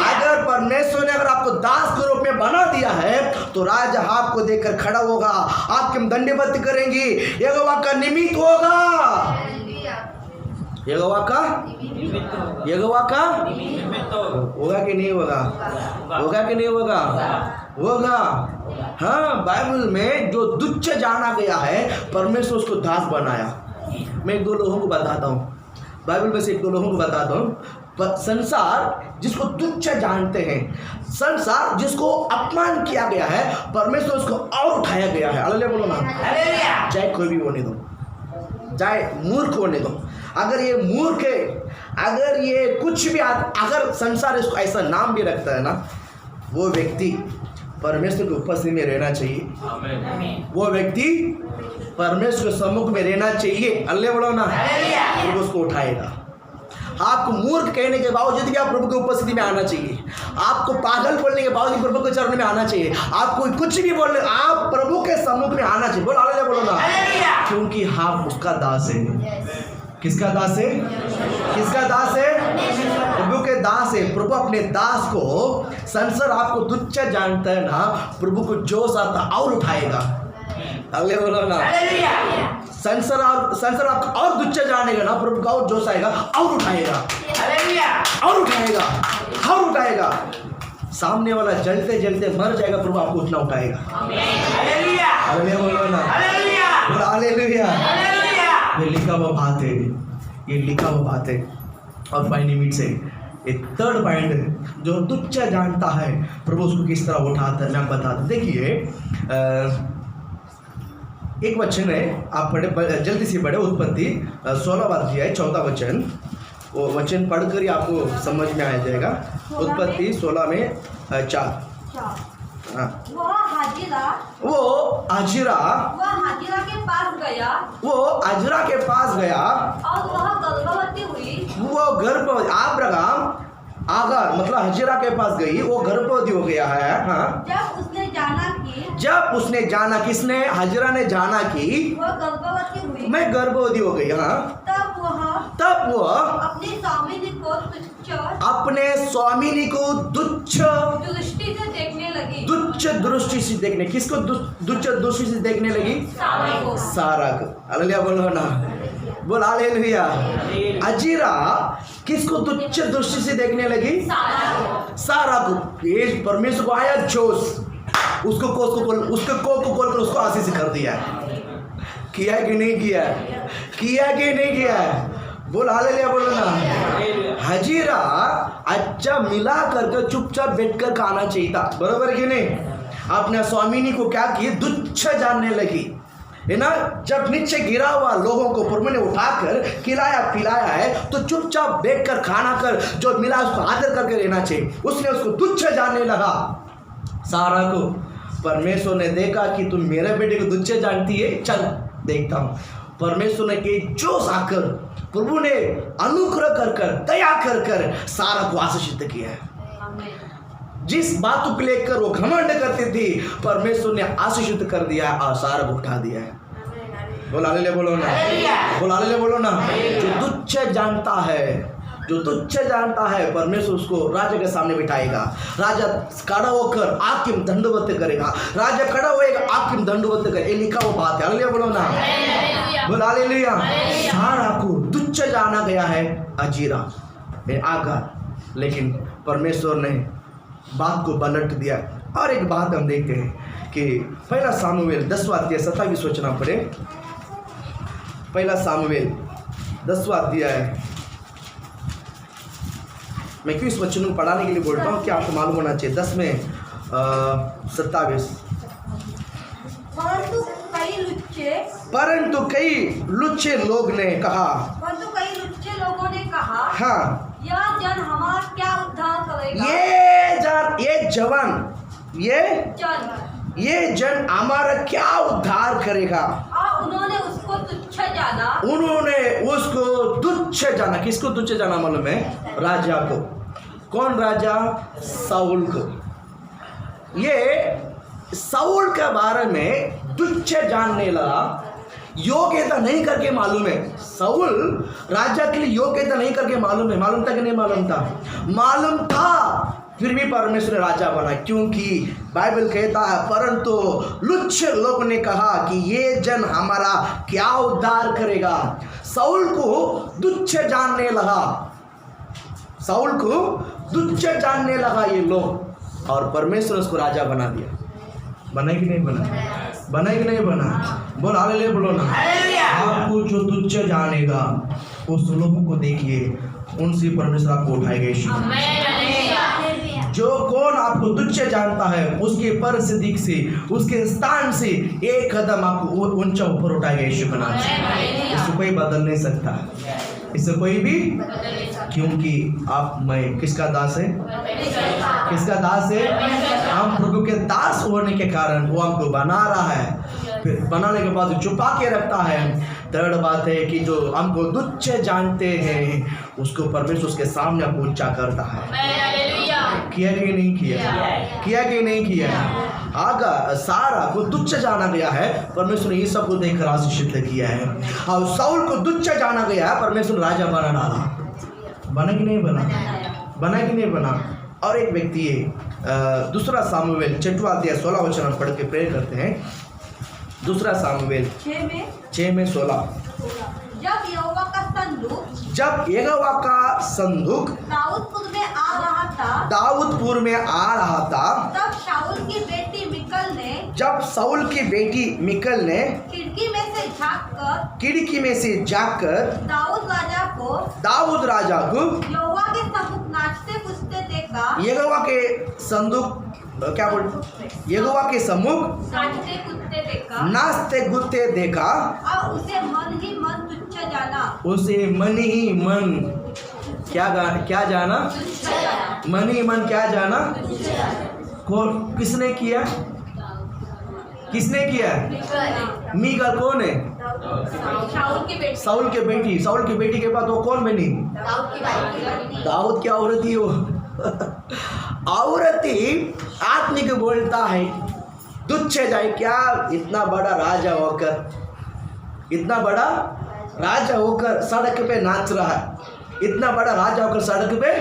अगर परमेश्वर ने अगर आपको दास के रूप में बना दिया है तो राजा आपको देखकर खड़ा होगा, आपके दंडवत करेंगी, यहोवा का निमित्त होगा, यहोवा का होगा कि नहीं होगा, होगा कि नहीं होगा, होगा। हाँ, बाइबल में जो तुच्छ जाना गया है परमेश्वर उसको दास बनाया। मैं एक दो लोगों को बताता हूँ, बाइबल में से एक दो लोगों को बताता हूँ। संसार जिसको तुच्छ जानते हैं, संसार जिसको अपमान किया गया है, परमेश्वर उसको और उठाया गया है। हालेलुया, बोलो ना। चाहे कोई भी होने दो, चाहे मूर्ख होने दो, अगर ये मूर्ख है, अगर ये कुछ भी अगर संसार इसको ऐसा नाम भी रखता है ना, वो व्यक्ति परमेश्वर की उपस्थिति में रहना चाहिए, वो व्यक्ति परमेश्वर के सम्मुख में रहना चाहिए। अल्लाह बोलो ना, प्रभु उसको उठाएगा। आपको मूर्ख कहने के बावजूद भी आप प्रभु की उपस्थिति में आना चाहिए, आपको पागल बोलने के बावजूद प्रभु के चरण में आना चाहिए, आपको कुछ भी बोलने आप प्रभु के सम्मुख में आना चाहिए। बोलो हालेलुया, बोलो ना, क्योंकि आप उसका दास है। किसका दास है, किसका दास है, प्रभु के दास है। प्रभु अपने दास को, संसार आपको तुच्छ जानता है ना, प्रभु को जोश आता और उठाएगा। अगले बोलो ना, संसार आपको और तुच्छ जानेगा ना, प्रभु का और जोश आएगा और उठाएगा, और उठाएगा, और उठाएगा। सामने वाला जलते जलते मर जाएगा, प्रभु आपको उतना उठाएगा। हालेलुया, बोलो ना, हालेलुया। ये लिखा हुआ बात है, ये लिखा हुआ बात है। और फाइनली मीट से एक थर्ड पॉइंट है, जो तुच्छ जानता है प्रभु उसको किस तरह उठाता है, मैं बताता हूँ। देखिए एक वचन है, आप पढ़े, जल्दी से पढ़े, उत्पत्ति 16 अध्याय 14 वचन। वो वचन पढ़कर ही आपको समझ में आ जाएगा। उत्पत्ति 16 में 4। हाँ, वो हाजिरा के पास गया, वो अजरा के पास गया और वह गर्भवती हुई। वो गर्भवती, आगर मतलब हजरा के पास गई, वो गर्भवती हो गया है। हाँ, जब उसने जाना, किसने, हजरा ने जाना कि वो गर्भवती हुई, मैं गर्भवती हो गई। हाँ, तब वह अपनी स्वामिनी को तुच्छ दृष्टि से देखने लगी। तुच्छ दृष्टि से देखने, किसको तुच्छ दृष्टि से देखने लगी, सारा को। हालेलुया, बोलो ना, बोल हालेलुया। अजीरा किसको तुच्छ दृष्टि से देखने लगी, सारा को। ये परमेश्वर को आया जोश, उसको खोल कर उसको आशीष कर दिया। किया कि नहीं किया, किया कि नहीं किया, बोल हालेलुया, बोलो ना। हजीरा अच्छा मिला करके चुपचाप बैठकर खाना चाहिए था, बरोबर कि नहीं। अपने स्वामिनी को क्या की, तुच्छ जानने लगी, है ना। जब नीचे गिरा हुआ लोगों को प्रभु ने उठाकर खिलाया पिलाया है, तो चुपचाप बैठकर खाना कर, जो मिला उसको आदर करके रहना चाहिए। उसने उसको तुच्छ जानने लगा, सारा को। परमेश्वर ने देखा कि तुम मेरे बेटे को तुच्छ जानती है, चल देखता हूँ। परमेश्वर ने के जोश आकर, प्रभु ने अनुग्रह कर कर, दया कर कर सारा को आशीषित किया है। जिस बातों को लेकर वो घमंड करती थी, परमेश्वर ने आशीषित कर दिया और सारा को उठा दिया है। बोल हालेलुया, बोलो ना, बोल हालेलुया, बोलो ना। जो तुच्छ जानता है, जो तुच्छ जानता है, परमेश्वर उसको राजा के सामने बिठाएगा। राजा खड़ा होकर आपकी दंडवत करेगा, राजा खड़ा होएगा आपकी दंडवत करेगा। ये लिखा वो बात है। हालेलुया, बोलो ना, बोल हालेलुया। सारा को तुच्छ जाना गया है, अजीरा आगा, लेकिन परमेश्वर ने बात को पलट दिया। और एक बात हम देखते हैं कि पहला सामुएल 10वां अध्याय 27 वचन पढ़े। पहला सामुएल 10वां अध्याय, मैं क्यों इस वचन को पढ़ाने के लिए बोलता हूँ कि आपको मालूम होना चाहिए। 10 में 27। परंतु कई लुच्चे लोग ने कहा, परंतु कई लुच्चे लोगों ने कहा, हाँ, यह जन हमारा क्या उद्धार करेगा? ये जन हमारा क्या उद्धार करेगा? और उन्होंने उसको तुच्छ जाना। उन्होंने उसको तुच्छ जाना। किसको तुच्छ जाना मालूम है? राजा को। कौन राजा? साउल को। ये साउल के बारे में तुच्छ जानने लगा, योग्यता नहीं करके मालूम है। साउल राजा के लिए योग्यता नहीं करके मालूम है। मालूम था कि नहीं मालूम था? मालूम था, फिर भी परमेश्वर ने राजा बना, क्योंकि बाइबल कहता है परंतु लुच्चे लोगों ने कहा कि ये जन हमारा क्या उद्धार करेगा। साउल को तुच्छ जानने लगा, साउल को तुच्छ जानने लगा ये लोग, और परमेश्वर उसको राजा बना दिया। बना कि नहीं बना? बना कि नहीं बना? बोल हालेलुया, बोलो ना। आपको जो तुच्छ जानेगा उस लोगों को देखिए, उनसे परमेश्वर आपको उठाएगा। यीशु जो कौन आपको तुच्छ जानता है उसके परिस्थिति से, उसके स्थान से एक कदम आपको ऊंचा ऊपर उठाएगा यीशु का नाम से। इसको कोई बदल नहीं सकता, इससे कोई भी, क्योंकि आप मैं किसका दास है? किसका दास है? हम प्रभु के दास होने के कारण वो हमको बना रहा है, फिर बनाने के बाद छुपा के रखता है। थर्ड बात है कि जो हमको तुच्छ जानते हैं उसको परमेश्वर उसके सामने आपको ऊंचा करता है। किया कि नहीं किया? किया कि नहीं किया? आगा सारा को तुच्छ जाना गया है, परमेश्वर ने ये सब को देखकर आशीषित किया है। और साउल को तुच्छ जाना गया है, परमेश्वर राजा बना डाला। बना कि नहीं बना? बना कि नहीं बना? और एक व्यक्ति है, दूसरा सामुएल 6वां अध्याय 16 वचन हम पढ़ के प्रेयर करते हैं। दूसरा सामुएल 6 में 16। जब यहोवा का संदूक, जब यहोवा का संदूक दाऊदपुर में आ रहा था, दाऊदपुर में आ रहा था, तब शाऊल की बेटी मिकल ने, जब साउल की बेटी मिकल ने खिड़की में से झांककर दाऊद राजा को यहोवा के सम्मुख नाचते कूदते देखा। यहोवा के संदूक क्या बोल? यहोवा के सम्मुख नाचते कूदते देखा, और उसे मन ही मन तुच्छ जाना। उसे मन ही मन क्या जाना? मन ही मन क्या जाना? कौन? किसने किया? किसने किया? मीकल कौन है? साउल के बेटी। साउल की बेटी के बाद वो कौन बनी? दाऊद की औरत ही वो। औरत ही आदमी को बोलता है तुच्छ जाए क्या? इतना बड़ा राजा होकर, इतना बड़ा राजा होकर सड़क पे नाच रहा है, इतना बड़ा राजा होकर सड़क पे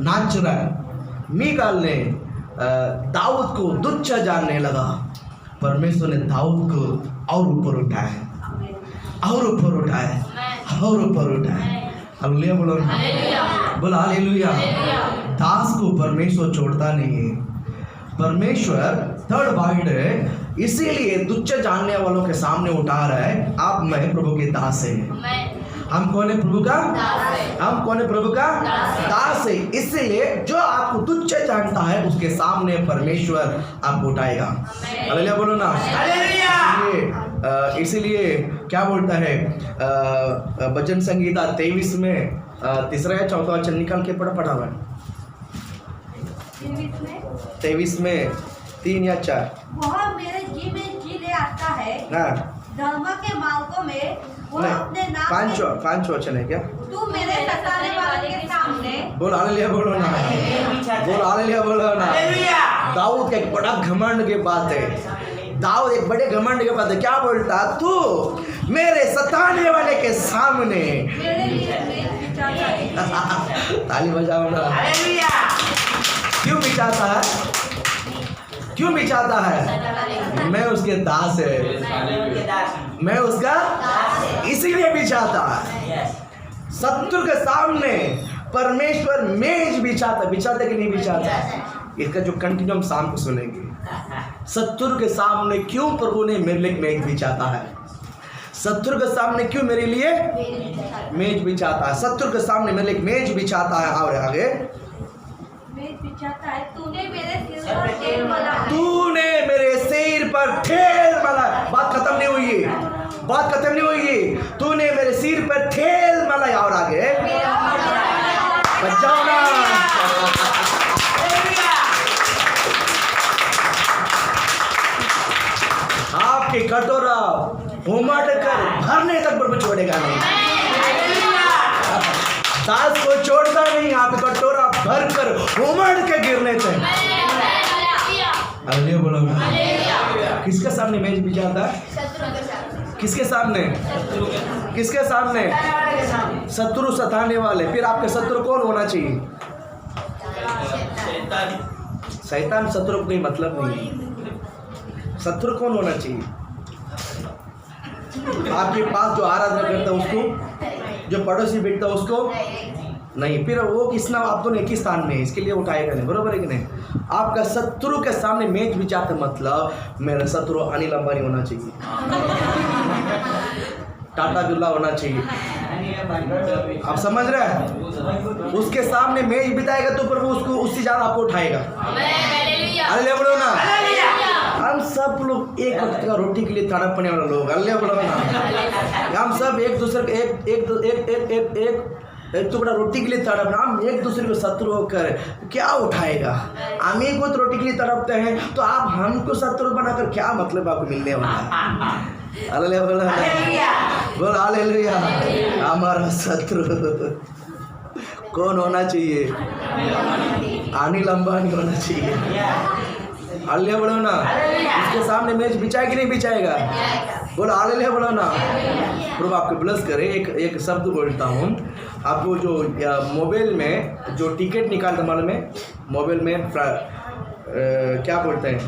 नाच रहा है। मीकाल ने दाऊद को तुच्छ जानने लगा, परमेश्वर ने दाऊद को और ऊपर उठाया, और ऊपर उठाया, और ऊपर उठाया। हालेलुया बोलो, बोलो हालेलुया। दास को परमेश्वर छोड़ता नहीं है। परमेश्वर थर्ड पॉइंट है, इसीलिए तुच्छ जानने वालों के सामने उठा रहा है। आप मैं प्रभु के दास है। हम कौन है? प्रभु का। हम कौन है? प्रभु का दास है। इसलिए जो आपको तुच्छ जानता है उसके सामने परमेश्वर आपको उठाएगा। हालेलुया बोलो ना। इसीलिए क्या बोलता है भजन संगीता 23 में 3 या 4 वचन निकाल के पढ़ा हुआ है। 23 में 3 या 4। वह मेरे जी में जी ले आता है, धर्म के मार्गों में वो अपने नाम 5 वचन है क्या? तू मेरे सताने वाले के सामने। बोल हालेलुया बोलो ना। बोल हालेलुया बोलो ना। दाऊद का एक बड़ा घमंड की बात है। दाऊद एक बड़े घमंड की बात है। क्या बोलता? तू मेरे सताने वाले के सामने मेरे लिए मेज बिछाता है। ताली बजाओ ना। क्यों बिछाता है? क्यों बिछाता है? मैं उसके दास है, मैं उसका इसीलिए बिछाता है। शत्रु के सामने परमेश्वर मेज बिछाता। बिछाता कि नहीं बिछाता? इसका जो कंटिन्यू हम शाम को सुनेंगे। शत्रु के सामने क्यों प्रभु ने मेरे लिए मेज बिछाता है? शत्रु के सामने क्यों मेरे लिए मेज बिछाता है? शत्रु के सामने मेरे लिए मेज बिछाता है। और आगे बिछाता है। तूने मेरे सिर पर ठेल बनाया। तूने मेरे सिर पर ठेल बात खत्म नहीं हुई, तूने मेरे सिर पर तेल मलाया और आगे बजाओ ना। आपकी कटोरा उमड़ कर भरने तक प्रभु छोड़ेगा नहीं, दास को छोड़ता नहीं, आप कटोरा भर कर उमड़ के गिरने तक। हालेलुया बोलो। किसके सामने मेज बिछाता है? किसके सामने? किसके सामने? शत्रु सताने वाले। फिर आपके शत्रु कौन होना चाहिए? शैतान शत्रु कोई मतलब नहीं। शत्रु कौन होना चाहिए? आपके पास जो आराधना करता है उसको, जो पड़ोसी बैठता है उसको नहीं। फिर वो किस नाम आप दोनों एक ही स्थान में है, इसके लिए उठाएगा नहीं, बरोबर है कि नहीं? आपका शत्रु के सामने मेज बिछाते मतलब मेरा शत्रु अनिल अंबानी होना चाहिए, टाटा बिरला होना चाहिए। आप समझ रहे हैं? उसके सामने मेज बिताएगा तो प्रभु उसको उससे ज्यादा आपको उठाएगा। हालेलुया बोलो ना। हम सब लोग एक वक्त का रोटी के लिए तड़पने वाले लोग, हालेलुया बोलो ना। हम सब एक दूसरे को एक टुकड़ा रोटी के लिए तड़पना, हम एक दूसरे को शत्रु होकर क्या उठाएगा? हम एक वक्त रोटी के लिए तड़पते हैं तो आप हमको शत्रु बनाकर क्या मतलब आपको मिलने वाला है? हालेलुया बोलो, हालेलुया। हमारा शत्रु कौन होना चाहिए? अनिल अंबानी होना चाहिए। हालेलुया बोलो ना। उसके सामने मेज बिछाएगा कि नहीं बिछाएगा? बोलो हालेलुया बोलो ना। प्रभु आपको ब्लेस करे। एक शब्द बोलता हूँ आपको, जो मोबाइल में जो टिकट निकालता मालूम है? मोबाइल में क्या बोलते हैं?